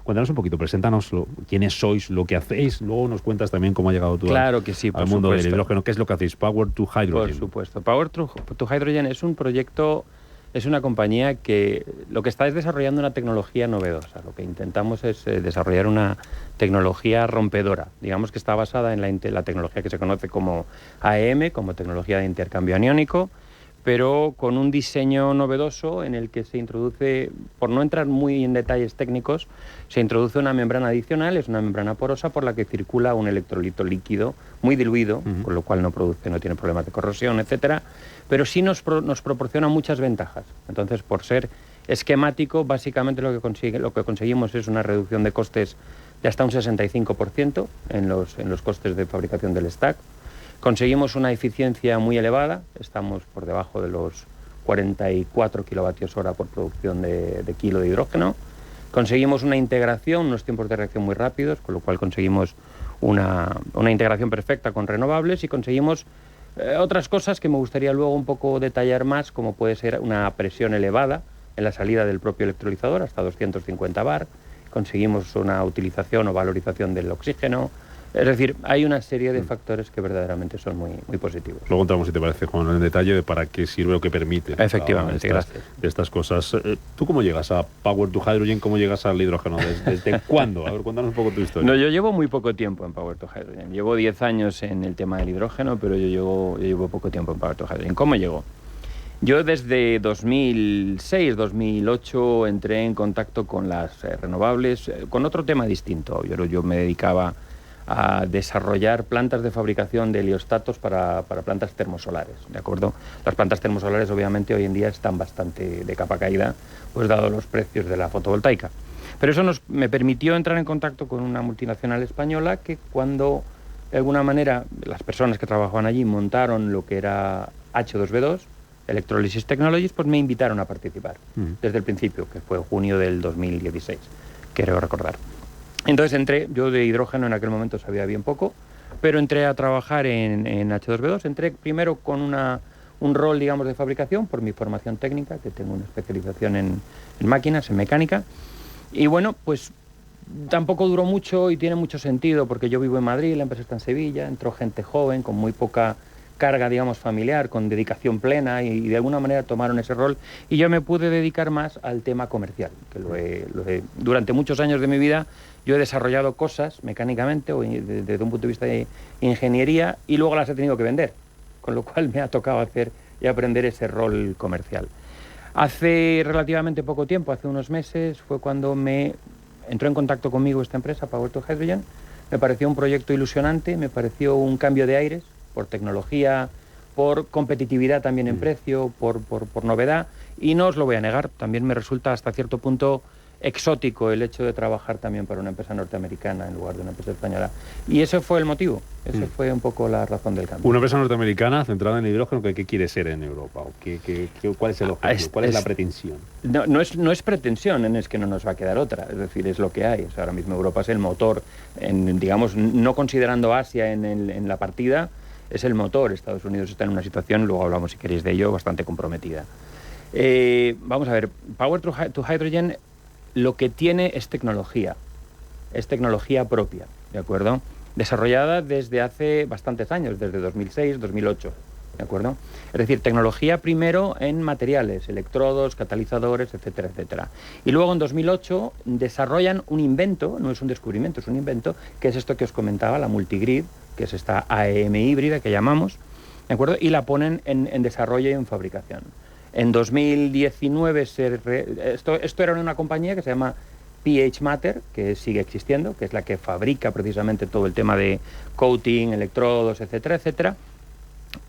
cuéntanos un poquito, preséntanos quiénes sois, lo que hacéis, luego nos cuentas también cómo ha llegado tú al mundo del hidrógeno. ¿Qué es lo que hacéis? Power to Hydrogen.
Por supuesto. Power to Hydrogen es un proyecto. Es una compañía que lo que está es desarrollando una tecnología novedosa. Lo que intentamos es desarrollar una tecnología rompedora. Digamos que está basada en la tecnología que se conoce como AEM, como tecnología de intercambio aniónico, pero con un diseño novedoso en el que se introduce, por no entrar muy en detalles técnicos, se introduce una membrana adicional, es una membrana porosa por la que circula un electrolito líquido muy diluido, con lo cual no tiene problemas de corrosión, etcétera, pero sí nos proporciona muchas ventajas. Entonces, por ser esquemático, básicamente lo que conseguimos es una reducción de costes de hasta un 65% en los costes de fabricación del stack. Conseguimos una eficiencia muy elevada, estamos por debajo de los 44 kilovatios hora por producción de kilo de hidrógeno. Conseguimos una integración, unos tiempos de reacción muy rápidos, con lo cual conseguimos una integración perfecta con renovables y conseguimos otras cosas que me gustaría luego un poco detallar más, como puede ser una presión elevada en la salida del propio electrolizador, hasta 250 bar. Conseguimos una utilización o valorización del oxígeno. Es decir, hay una serie de factores que verdaderamente son muy, muy positivos.
Luego entramos, si te parece, Juan, en detalle de para qué sirve o qué permite.
Efectivamente, gracias.
Estas cosas. ¿Tú cómo llegas a Power to Hydrogen? ¿Cómo llegas al hidrógeno? ¿Desde cuándo? A ver, cuéntanos un poco tu historia.
No, yo llevo muy poco tiempo en Power to Hydrogen. Llevo 10 años en el tema del hidrógeno, pero yo llevo poco tiempo en Power to Hydrogen. ¿Cómo llego? Yo desde 2006, 2008 entré en contacto con las renovables, con otro tema distinto. Yo me dedicaba a desarrollar plantas de fabricación de heliostatos para plantas termosolares, ¿de acuerdo? Las plantas termosolares obviamente hoy en día están bastante de capa caída, pues dado los precios de la fotovoltaica. Pero eso me permitió entrar en contacto con una multinacional española que cuando De alguna manera, las personas que trabajaban allí montaron lo que era H2B2, Electrolysis Technologies, pues me invitaron a participar desde el principio, que fue junio del 2016, creo recordar. Entonces entré, yo de hidrógeno en aquel momento sabía bien poco, pero entré a trabajar en H2B2. Entré primero con un rol, digamos, de fabricación por mi formación técnica, que tengo una especialización en máquinas, en mecánica. Y bueno, pues tampoco duró mucho y tiene mucho sentido, porque yo vivo en Madrid, la empresa está en Sevilla, entró gente joven con muy poca carga, digamos, familiar, con dedicación plena, y de alguna manera tomaron ese rol, y yo me pude dedicar más al tema comercial, que durante muchos años de mi vida yo he desarrollado cosas mecánicamente o desde un punto de vista de ingeniería, y luego las he tenido que vender, con lo cual me ha tocado hacer y aprender ese rol comercial. Hace relativamente poco tiempo, hace unos meses, fue cuando me entró en contacto conmigo esta empresa, Power2Hydrogen. Me pareció un proyecto ilusionante, me pareció un cambio de aires, por tecnología, por competitividad también en precio, por novedad, y no os lo voy a negar, también me resulta hasta cierto punto exótico el hecho de trabajar también para una empresa norteamericana en lugar de una empresa española. Y ese fue el motivo, ese fue un poco la razón del cambio.
Una empresa norteamericana centrada en el hidrógeno, ¿qué quiere ser en Europa? ¿O cuál es el objetivo? ¿Cuál es la pretensión?
No es pretensión, es que no nos va a quedar otra, es decir, es lo que hay. O sea, ahora mismo Europa es el motor, digamos, no considerando Asia en la partida, es el motor. Estados Unidos está en una situación, luego hablamos si queréis de ello, bastante comprometida. Vamos a ver, Power2Hydrogen lo que tiene es tecnología propia, ¿de acuerdo? Desarrollada desde hace bastantes años, desde 2006, 2008, ¿de acuerdo? Es decir, tecnología primero en materiales, electrodos, catalizadores, etcétera, etcétera. Y luego en 2008 desarrollan un invento, no es un descubrimiento, es un invento, que es esto que os comentaba, la multigrid, que es esta AEM híbrida que llamamos, ¿de acuerdo? Y la ponen en desarrollo y en fabricación. En 2019 esto era una compañía que se llama PH Matter, que sigue existiendo, que es la que fabrica precisamente todo el tema de coating, electrodos, etcétera, etcétera.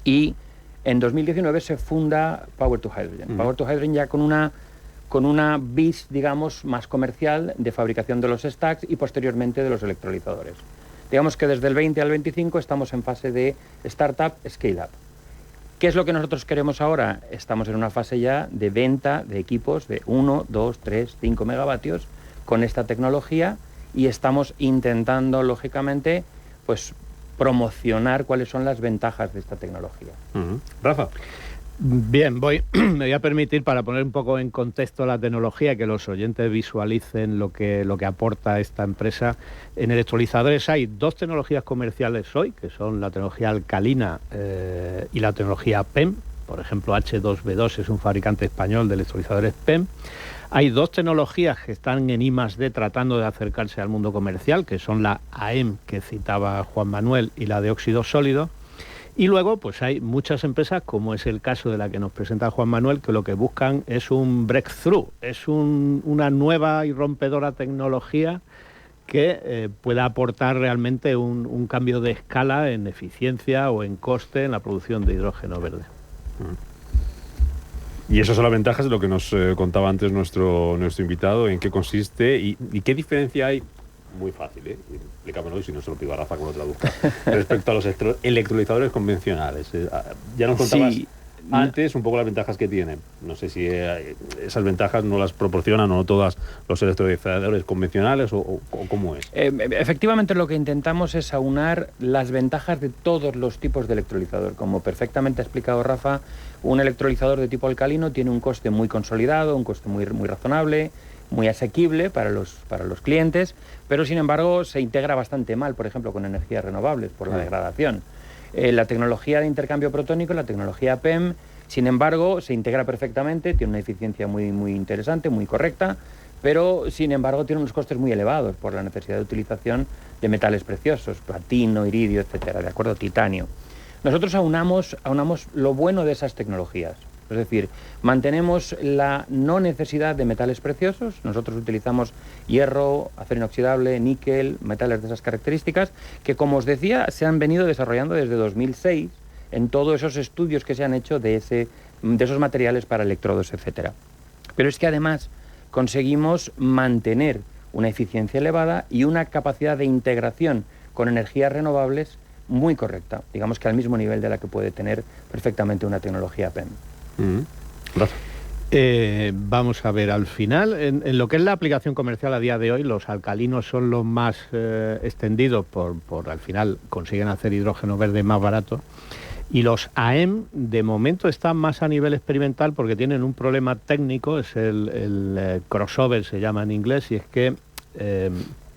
Y en 2019 se funda Power2Hydrogen. Power2Hydrogen ya con una vis, digamos, más comercial de fabricación de los stacks y posteriormente de los electrolizadores. Digamos que desde el 20 al 25 estamos en fase de startup, scale-up. ¿Qué es lo que nosotros queremos ahora? Estamos en una fase ya de venta de equipos de 1, 2, 3, 5 megavatios con esta tecnología, y estamos intentando, lógicamente, pues promocionar cuáles son las ventajas de esta tecnología.
Rafa.
Bien, me voy a permitir, para poner un poco en contexto la tecnología, que los oyentes visualicen lo que aporta esta empresa. En electrolizadores hay dos tecnologías comerciales hoy, que son la tecnología alcalina y la tecnología PEM. Por ejemplo, H2B2 es un fabricante español de electrolizadores PEM. Hay dos tecnologías que están en I+D tratando de acercarse al mundo comercial, que son la AEM, que citaba Juan Manuel, y la de óxido sólido. Y luego, pues hay muchas empresas, como es el caso de la que nos presenta Juan Manuel, que lo que buscan es un breakthrough, es una nueva y rompedora tecnología que pueda aportar realmente un cambio de escala en eficiencia o en coste en la producción de hidrógeno verde.
Y esas son las ventajas de lo que nos contaba antes nuestro invitado, en qué consiste y qué diferencia hay. Muy fácil, explícamelo, y si no se lo pido a Rafa que lo traduzca. Respecto a los electrolizadores convencionales, ya nos contabas antes un poco las ventajas que tienen. No sé si esas ventajas no las proporcionan o no todas los electrolizadores convencionales o cómo es.
Efectivamente, lo que intentamos es aunar las ventajas de todos los tipos de electrolizador. Como perfectamente ha explicado Rafa, un electrolizador de tipo alcalino tiene un coste muy consolidado, un coste muy razonable, muy asequible para los clientes, pero sin embargo se integra bastante mal, por ejemplo, con energías renovables por la degradación. La tecnología de intercambio protónico, la tecnología PEM, sin embargo, se integra perfectamente, tiene una eficiencia muy interesante, muy correcta, pero sin embargo tiene unos costes muy elevados por la necesidad de utilización de metales preciosos, platino, iridio, etcétera, de acuerdo, titanio. Nosotros aunamos lo bueno de esas tecnologías. Es decir, mantenemos la no necesidad de metales preciosos. Nosotros utilizamos hierro, acero inoxidable, níquel, metales de esas características, que, como os decía, se han venido desarrollando desde 2006 en todos esos estudios que se han hecho de esos materiales para electrodos, etcétera. Pero es que además conseguimos mantener una eficiencia elevada y una capacidad de integración con energías renovables muy correcta, digamos que al mismo nivel de la que puede tener perfectamente una tecnología PEM.
Vamos a ver, al final, en lo que es la aplicación comercial a día de hoy, los alcalinos son los más extendidos por al final consiguen hacer hidrógeno verde más barato. Y los AEM, de momento, están más a nivel experimental porque tienen un problema técnico, es el crossover, se llama en inglés, y es que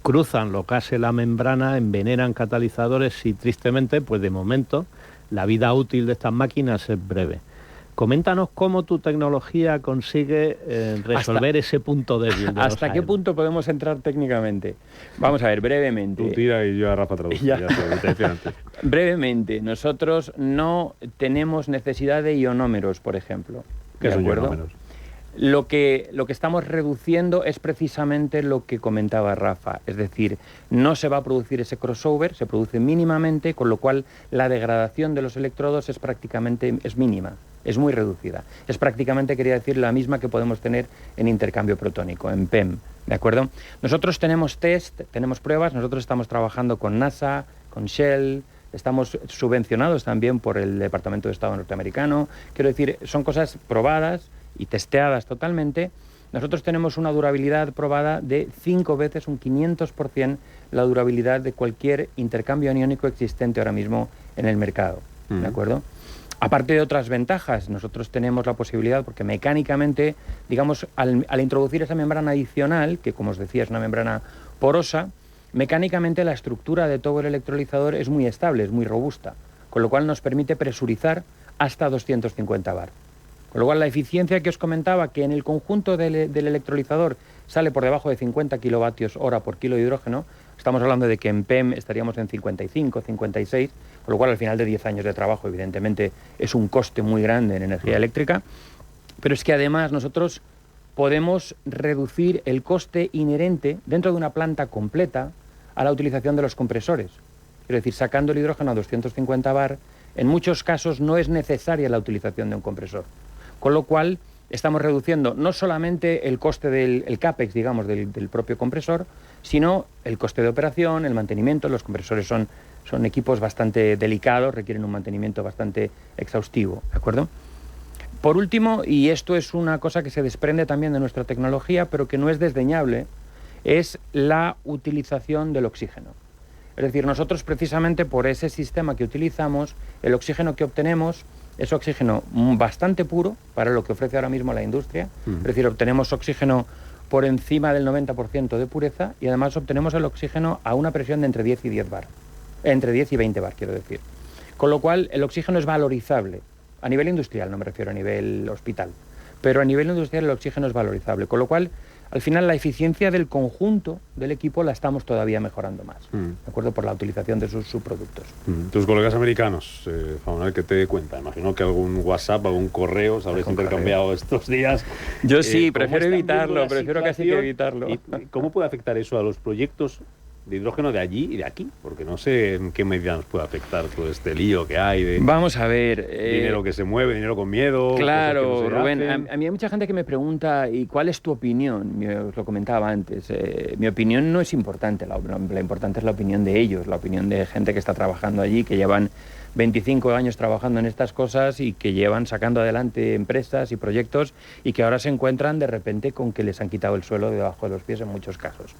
cruzan lo que hace la membrana, envenenan catalizadores y, tristemente, pues de momento, la vida útil de estas máquinas es breve. Coméntanos cómo tu tecnología consigue resolver ese punto débil.
¿Hasta qué punto podemos entrar técnicamente? Vamos a ver, brevemente.
Tú tira y yo a Rafa traduzco.
Brevemente, nosotros no tenemos necesidad de ionómeros, por ejemplo.
¿Qué son ionómeros?
Lo que estamos reduciendo es precisamente lo que comentaba Rafa, es decir, no se va a producir ese crossover, se produce mínimamente, con lo cual la degradación de los electrodos es mínima, es muy reducida. Es prácticamente, quería decir, la misma que podemos tener en intercambio protónico, en PEM, ¿de acuerdo? Nosotros tenemos test, tenemos pruebas, nosotros estamos trabajando con NASA, con Shell, estamos subvencionados también por el Departamento de Estado norteamericano, quiero decir, son cosas probadas y testeadas totalmente. Nosotros tenemos una durabilidad probada de 5 veces, un 500% la durabilidad de cualquier intercambio aniónico existente ahora mismo en el mercado, ¿de acuerdo? Aparte de otras ventajas, nosotros tenemos la posibilidad, porque mecánicamente, digamos, al introducir esa membrana adicional, que como os decía es una membrana porosa, mecánicamente la estructura de todo el electrolizador es muy estable, es muy robusta, con lo cual nos permite presurizar hasta 250 bar. Con lo cual, la eficiencia que os comentaba, que en el conjunto del electrolizador sale por debajo de 50 kilovatios hora por kilo de hidrógeno, estamos hablando de que en PEM estaríamos en 55, 56, con lo cual al final de 10 años de trabajo, evidentemente, es un coste muy grande en energía eléctrica, pero es que además nosotros podemos reducir el coste inherente dentro de una planta completa a la utilización de los compresores. Es decir, sacando el hidrógeno a 250 bar, en muchos casos no es necesaria la utilización de un compresor. Con lo cual, estamos reduciendo no solamente el coste del CAPEX, digamos, del propio compresor, sino el coste de operación, el mantenimiento. Los compresores son equipos bastante delicados, requieren un mantenimiento bastante exhaustivo, ¿de acuerdo? Por último, y esto es una cosa que se desprende también de nuestra tecnología, pero que no es desdeñable, es la utilización del oxígeno. Es decir, nosotros precisamente por ese sistema que utilizamos, el oxígeno que obtenemos es oxígeno bastante puro para lo que ofrece ahora mismo la industria. Es decir, obtenemos oxígeno por encima del 90% de pureza y además obtenemos el oxígeno a una presión de entre 10 y 10 bar. Entre 10 y 20 bar, quiero decir. Con lo cual, el oxígeno es valorizable. A nivel industrial, no me refiero a nivel hospital. Pero a nivel industrial el oxígeno es valorizable. Con lo cual, al final, la eficiencia del conjunto del equipo la estamos todavía mejorando más, ¿de acuerdo? Por la utilización de sus subproductos.
Tus colegas americanos, Faunal, ¿qué te cuentan? Imagino que algún WhatsApp, algún correo os habréis intercambiado estos días.
Yo sí, prefiero evitarlo, prefiero casi que evitarlo.
¿Y cómo puede afectar eso a los proyectos de hidrógeno de allí y de aquí? Porque no sé en qué medida nos puede afectar todo este lío que hay de...
Vamos a ver...
dinero que se mueve, dinero con miedo...
Claro,
no
Rubén, a mí hay mucha gente que me pregunta ¿y cuál es tu opinión? Os lo comentaba antes. Mi opinión no es importante, la importante es la opinión de ellos, la opinión de gente que está trabajando allí, que llevan 25 años trabajando en estas cosas y que llevan sacando adelante empresas y proyectos y que ahora se encuentran de repente con que les han quitado el suelo debajo de los pies en muchos casos.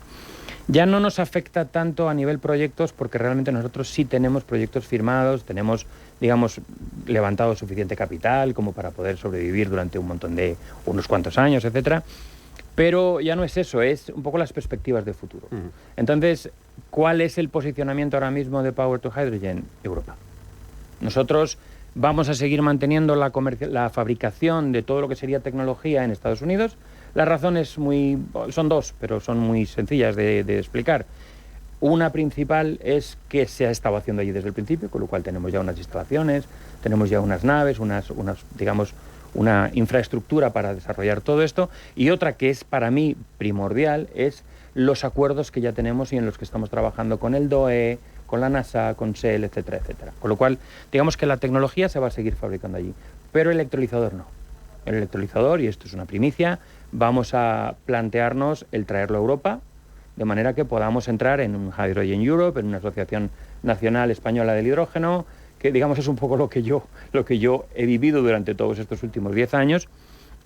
Ya no nos afecta tanto a nivel proyectos porque realmente nosotros sí tenemos proyectos firmados, tenemos, digamos, levantado suficiente capital como para poder sobrevivir durante unos cuantos años, etcétera. Pero ya no es eso, es un poco las perspectivas de futuro. Entonces, ¿cuál es el posicionamiento ahora mismo de Power to Hydrogen? Europa. Nosotros vamos a seguir manteniendo la fabricación de todo lo que sería tecnología en Estados Unidos. Las razones son dos, pero son muy sencillas de explicar. Una principal es que se ha estado haciendo allí desde el principio, con lo cual tenemos ya unas instalaciones, tenemos ya unas naves, digamos, una infraestructura para desarrollar todo esto. Y otra que es para mí primordial es los acuerdos que ya tenemos y en los que estamos trabajando con el DOE, con la NASA, con Shell, etcétera, etcétera. Con lo cual, digamos que la tecnología se va a seguir fabricando allí, pero el electrolizador no. El electrolizador, y esto es una primicia, vamos a plantearnos el traerlo a Europa de manera que podamos entrar en un Hydrogen Europe, en una asociación nacional española del hidrógeno, que digamos es un poco lo que yo he vivido durante todos estos últimos 10 años,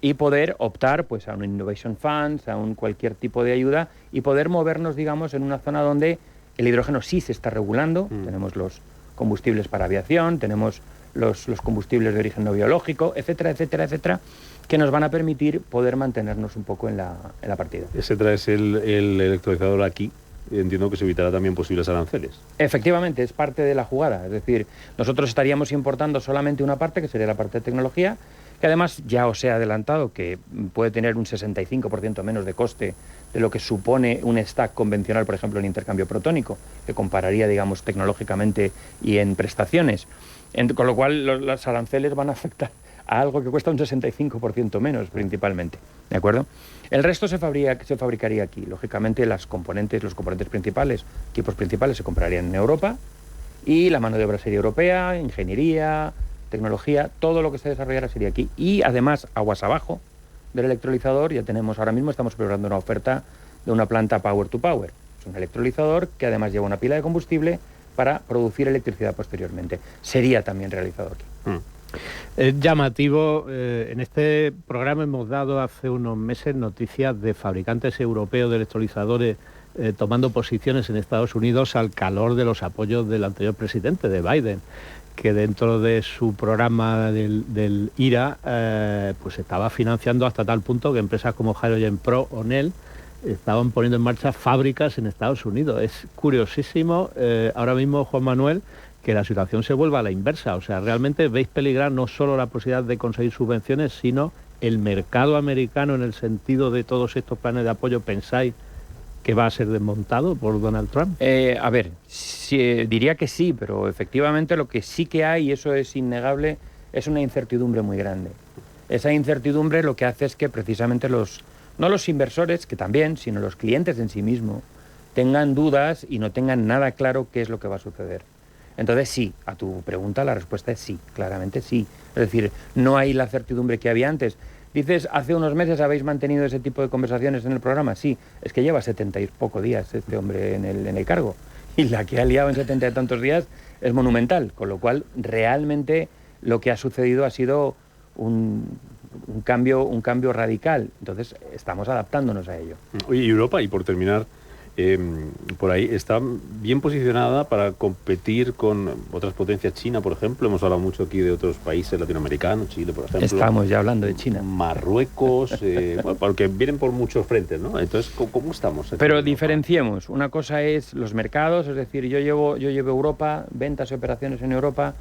y poder optar pues a un Innovation Funds, a un cualquier tipo de ayuda, y poder movernos, digamos, en una zona donde el hidrógeno sí se está regulando. Tenemos los combustibles para aviación, tenemos los combustibles de origen no biológico, etcétera, etcétera, etcétera, que nos van a permitir poder mantenernos un poco en la partida.
Ese traes el electrolizador aquí, entiendo que se evitará también posibles aranceles.
Efectivamente, es parte de la jugada. Es decir, nosotros estaríamos importando solamente una parte, que sería la parte de tecnología, que además ya os he adelantado que puede tener un 65% menos de coste de lo que supone un stack convencional, por ejemplo, en intercambio protónico, que compararía, digamos, tecnológicamente y en prestaciones. Con lo cual, los aranceles van a afectar a algo que cuesta un 65% menos, principalmente. ¿De acuerdo? El resto se fabricaría aquí. Lógicamente, los componentes principales, equipos principales, se comprarían en Europa, y la mano de obra sería europea, ingeniería, tecnología, todo lo que se desarrollara sería aquí. Y además, aguas abajo del electrolizador, ahora mismo estamos preparando una oferta de una planta Power to Power. Es un electrolizador que además lleva una pila de combustible para producir electricidad posteriormente. Sería también realizado aquí.
Es llamativo, en este programa hemos dado hace unos meses noticias de fabricantes europeos de electrolizadores tomando posiciones en Estados Unidos al calor de los apoyos del anterior presidente, de Biden, que dentro de su programa del IRA pues estaba financiando hasta tal punto que empresas como Hydrogen Pro o Nel estaban poniendo en marcha fábricas en Estados Unidos. Es curiosísimo ahora mismo, Juan Manuel, que la situación se vuelva a la inversa. O sea, realmente veis peligrar no solo la posibilidad de conseguir subvenciones, sino el mercado americano en el sentido de todos estos planes de apoyo. ¿Pensáis que va a ser desmontado por Donald Trump?
A ver, diría que sí, pero efectivamente lo que sí que hay, y eso es innegable, es una incertidumbre muy grande. Esa incertidumbre lo que hace es que precisamente no los inversores, que también, sino los clientes en sí mismos, tengan dudas y no tengan nada claro qué es lo que va a suceder. Entonces sí, a tu pregunta la respuesta es sí, claramente sí. Es decir, no hay la certidumbre que había antes. Dices, hace unos meses habéis mantenido ese tipo de conversaciones en el programa. Sí, es que lleva 70 y poco días este hombre en el cargo. Y la que ha liado en 70 y tantos días es monumental. Con lo cual, realmente lo que ha sucedido ha sido un cambio radical. Entonces, estamos adaptándonos a ello.
Oye, y Europa, y por terminar, por ahí está bien posicionada para competir con otras potencias. China, por ejemplo, hemos hablado mucho aquí de otros países latinoamericanos, Chile, por ejemplo.
Estamos ya hablando de China.
Marruecos, bueno, porque vienen por muchos frentes, ¿no? Entonces, ¿cómo estamos?
Pero diferenciemos. Una cosa es los mercados, es decir, yo llevo Europa, ventas y operaciones en Europa,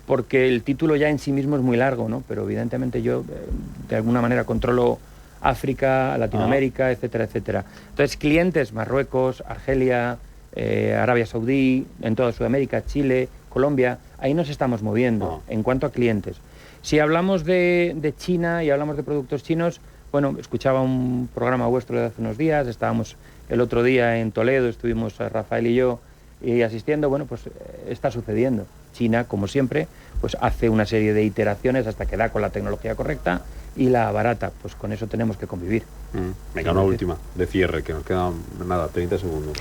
porque el título ya en sí mismo es muy largo, ¿no? Pero evidentemente yo, de alguna manera, controlo África, Latinoamérica, etcétera, etcétera. Entonces, clientes, Marruecos, Argelia, Arabia Saudí, en toda Sudamérica, Chile, Colombia, ahí nos estamos moviendo en cuanto a clientes. Si hablamos de China y hablamos de productos chinos, bueno, escuchaba un programa vuestro de hace unos días, estábamos el otro día en Toledo, estuvimos Rafael y yo asistiendo, bueno, pues está sucediendo. China, como siempre, pues hace una serie de iteraciones hasta que da con la tecnología correcta y la barata, pues con eso tenemos que convivir.
Venga, una última de cierre, que nos quedan, 30 segundos.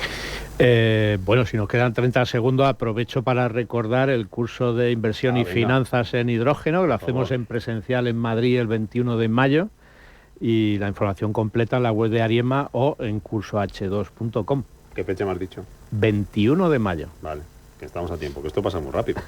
Bueno, si nos quedan 30 segundos, aprovecho para recordar el curso de inversión y finanzas en hidrógeno, que lo hacemos en presencial en Madrid el 21 de mayo, y la información completa en la web de Ariema o en cursoh2.com.
¿Qué fecha me has dicho?
21 de mayo.
Vale. Que estamos a tiempo, que esto pasa muy rápido.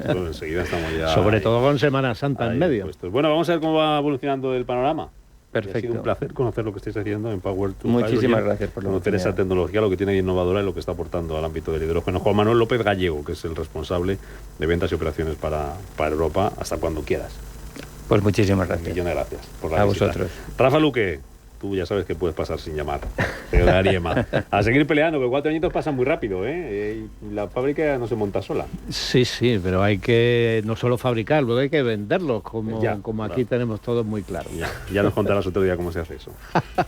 Enseguida estamos ya...
Sobre todo con Semana Santa en medio.
Puestos. Bueno, vamos a ver cómo va evolucionando el panorama.
Perfecto.
Ha sido un placer conocer lo que estáis haciendo en Power to
Muchísimas gracias por
conocer esa tecnología, lo que tiene de innovadora y lo que está aportando al ámbito del hidrógeno. Juan Manuel López Gallego, que es el responsable de ventas y operaciones para Europa, hasta cuando quieras.
Pues muchísimas gracias.
Un millón de gracias por la
visita.
Vosotros. Rafa Luque, tú ya sabes que puedes pasar sin llamar. Pero de Ariema. A seguir peleando, que 4 añitos pasan muy rápido, ¿eh? Y la fábrica no se monta sola.
Sí, pero hay que no solo fabricarlo, hay que venderlo, como aquí tenemos todos muy claro.
Ya nos contarás otro día cómo se hace eso.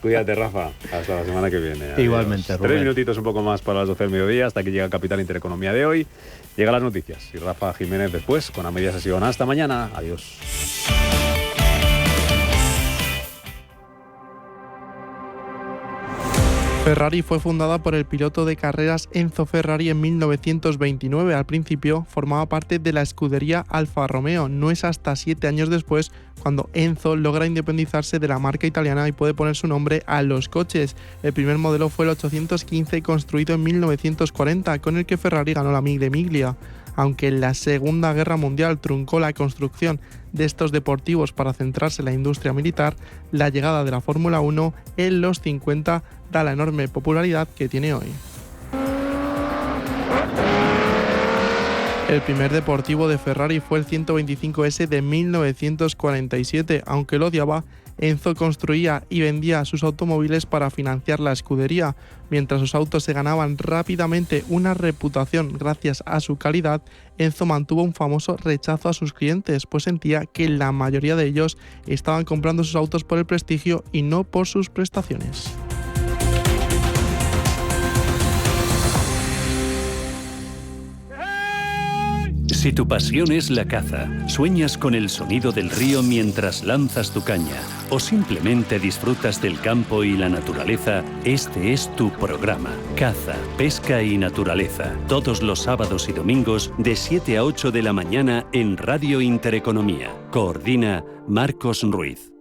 Cuídate, Rafa. Hasta la semana que viene. Adiós.
Igualmente, Rubén.
3 minutitos, un poco más para las 12 del mediodía, hasta que llega Capital Intereconomía de hoy. Llegan las noticias. Y Rafa Jiménez después, con la media sesión. Hasta mañana. Adiós.
Ferrari fue fundada por el piloto de carreras Enzo Ferrari en 1929. Al principio formaba parte de la escudería Alfa Romeo. No es hasta 7 años después cuando Enzo logra independizarse de la marca italiana y puede poner su nombre a los coches. El primer modelo fue el 815, construido en 1940, con el que Ferrari ganó la Mille Miglia. Aunque la Segunda Guerra Mundial truncó la construcción de estos deportivos para centrarse en la industria militar, la llegada de la Fórmula 1 en los 50 da la enorme popularidad que tiene hoy. El primer deportivo de Ferrari fue el 125S de 1947. Aunque lo odiaba, Enzo construía y vendía sus automóviles para financiar la escudería. Mientras sus autos se ganaban rápidamente una reputación gracias a su calidad, Enzo mantuvo un famoso rechazo a sus clientes, pues sentía que la mayoría de ellos estaban comprando sus autos por el prestigio y no por sus prestaciones.
Si tu pasión es la caza, sueñas con el sonido del río mientras lanzas tu caña, o simplemente disfrutas del campo y la naturaleza, este es tu programa. Caza, pesca y naturaleza. Todos los sábados y domingos de 7 a 8 de la mañana en Radio Intereconomía. Coordina Marcos Ruiz.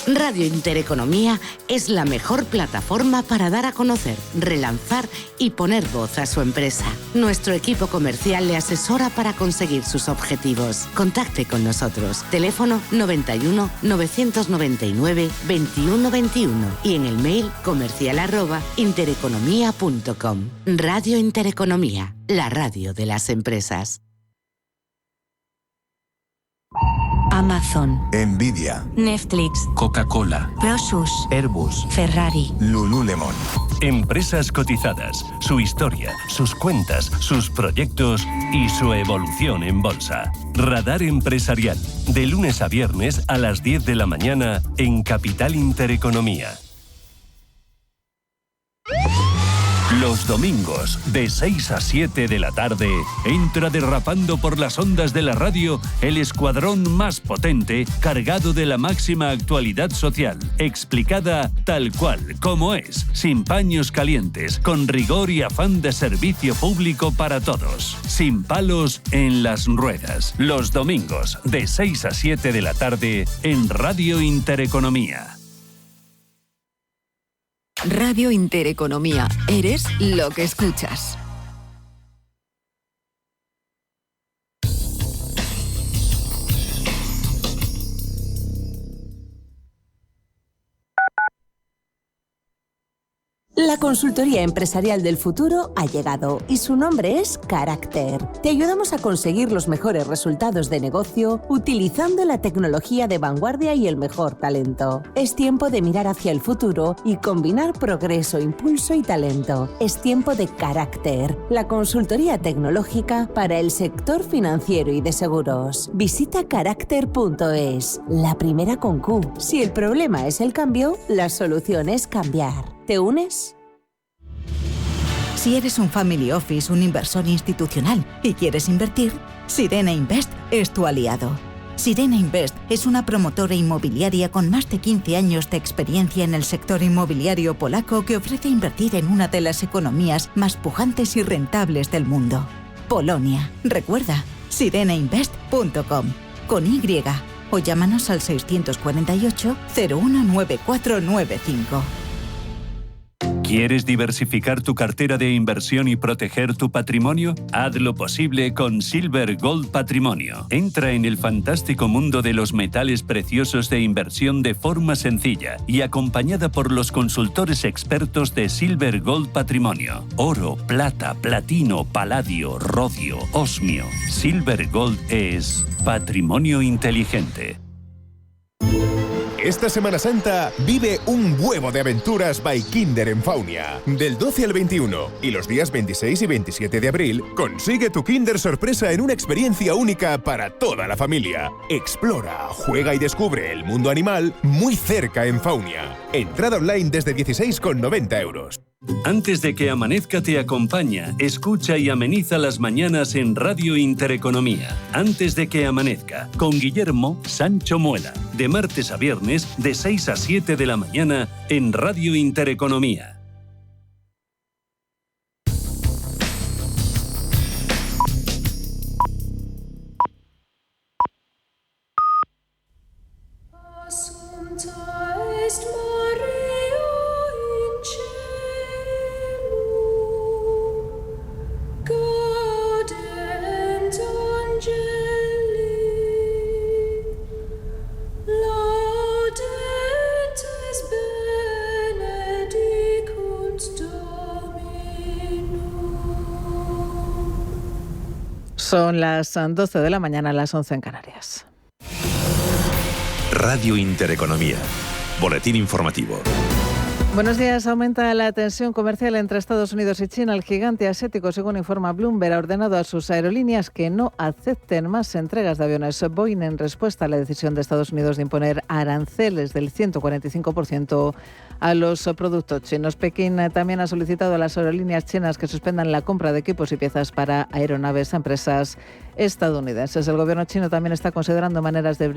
Radio Intereconomía es la mejor plataforma para dar a conocer, relanzar y poner voz a su empresa. Nuestro equipo comercial le asesora para conseguir sus objetivos. Contacte con nosotros. Teléfono 91 999 21 21 y en el mail comercial@intereconomia.com. Radio Intereconomía, la radio de las empresas.
Amazon,
Nvidia,
Netflix,
Coca-Cola,
Prosus,
Airbus,
Ferrari,
Lululemon.
Empresas cotizadas, su historia, sus cuentas, sus proyectos y su evolución en bolsa. Radar Empresarial, de lunes a viernes a las 10 de la mañana en Capital Intereconomía. Los domingos, de 6 a 7 de la tarde, entra derrapando por las ondas de la radio el escuadrón más potente, cargado de la máxima actualidad social, explicada tal cual, como es, sin paños calientes, con rigor y afán de servicio público para todos, sin palos en las ruedas. Los domingos, de 6 a 7 de la tarde, en Radio Intereconomía.
Radio Intereconomía. Eres lo que escuchas.
La consultoría empresarial del futuro ha llegado y su nombre es Carácter. Te ayudamos a conseguir los mejores resultados de negocio utilizando la tecnología de vanguardia y el mejor talento. Es tiempo de mirar hacia el futuro y combinar progreso, impulso y talento. Es tiempo de Carácter, la consultoría tecnológica para el sector financiero y de seguros. Visita carácter.es, la primera con Q. Si el problema es el cambio, la solución es cambiar. ¿Te unes?
Si eres un family office, un inversor institucional y quieres invertir, Sirena Invest es tu aliado. Sirena Invest es una promotora inmobiliaria con más de 15 años de experiencia en el sector inmobiliario polaco que ofrece invertir en una de las economías más pujantes y rentables del mundo. Polonia. Recuerda, sirenainvest.com con Y o llámanos al 648 019495.
¿Quieres diversificar tu cartera de inversión y proteger tu patrimonio? Haz lo posible con Silver Gold Patrimonio. Entra en el fantástico mundo de los metales preciosos de inversión de forma sencilla y acompañada por los consultores expertos de Silver Gold Patrimonio. Oro, plata, platino, paladio, rodio, osmio. Silver Gold es patrimonio inteligente.
Esta Semana Santa vive un huevo de aventuras by Kinder en Faunia. Del 12 al 21 y los días 26 y 27 de abril, consigue tu Kinder sorpresa en una experiencia única para toda la familia. Explora, juega y descubre el mundo animal muy cerca en Faunia. Entrada online desde 16,90 €.
Antes de que amanezca te acompaña, escucha y ameniza las mañanas en Radio Intereconomía. Antes de que amanezca, con Guillermo Sancho Muela. De martes a viernes, de 6 a 7 de la mañana, en Radio Intereconomía.
Son las 12 de la mañana, las 11 en Canarias.
Radio Intereconomía. Boletín informativo.
Buenos días. Aumenta la tensión comercial entre Estados Unidos y China. El gigante asiático, según informa Bloomberg, ha ordenado a sus aerolíneas que no acepten más entregas de aviones Boeing en respuesta a la decisión de Estados Unidos de imponer aranceles del 145% a los productos chinos. Pekín también ha solicitado a las aerolíneas chinas que suspendan la compra de equipos y piezas para aeronaves a empresas estadounidenses. El gobierno chino también está considerando maneras de brindar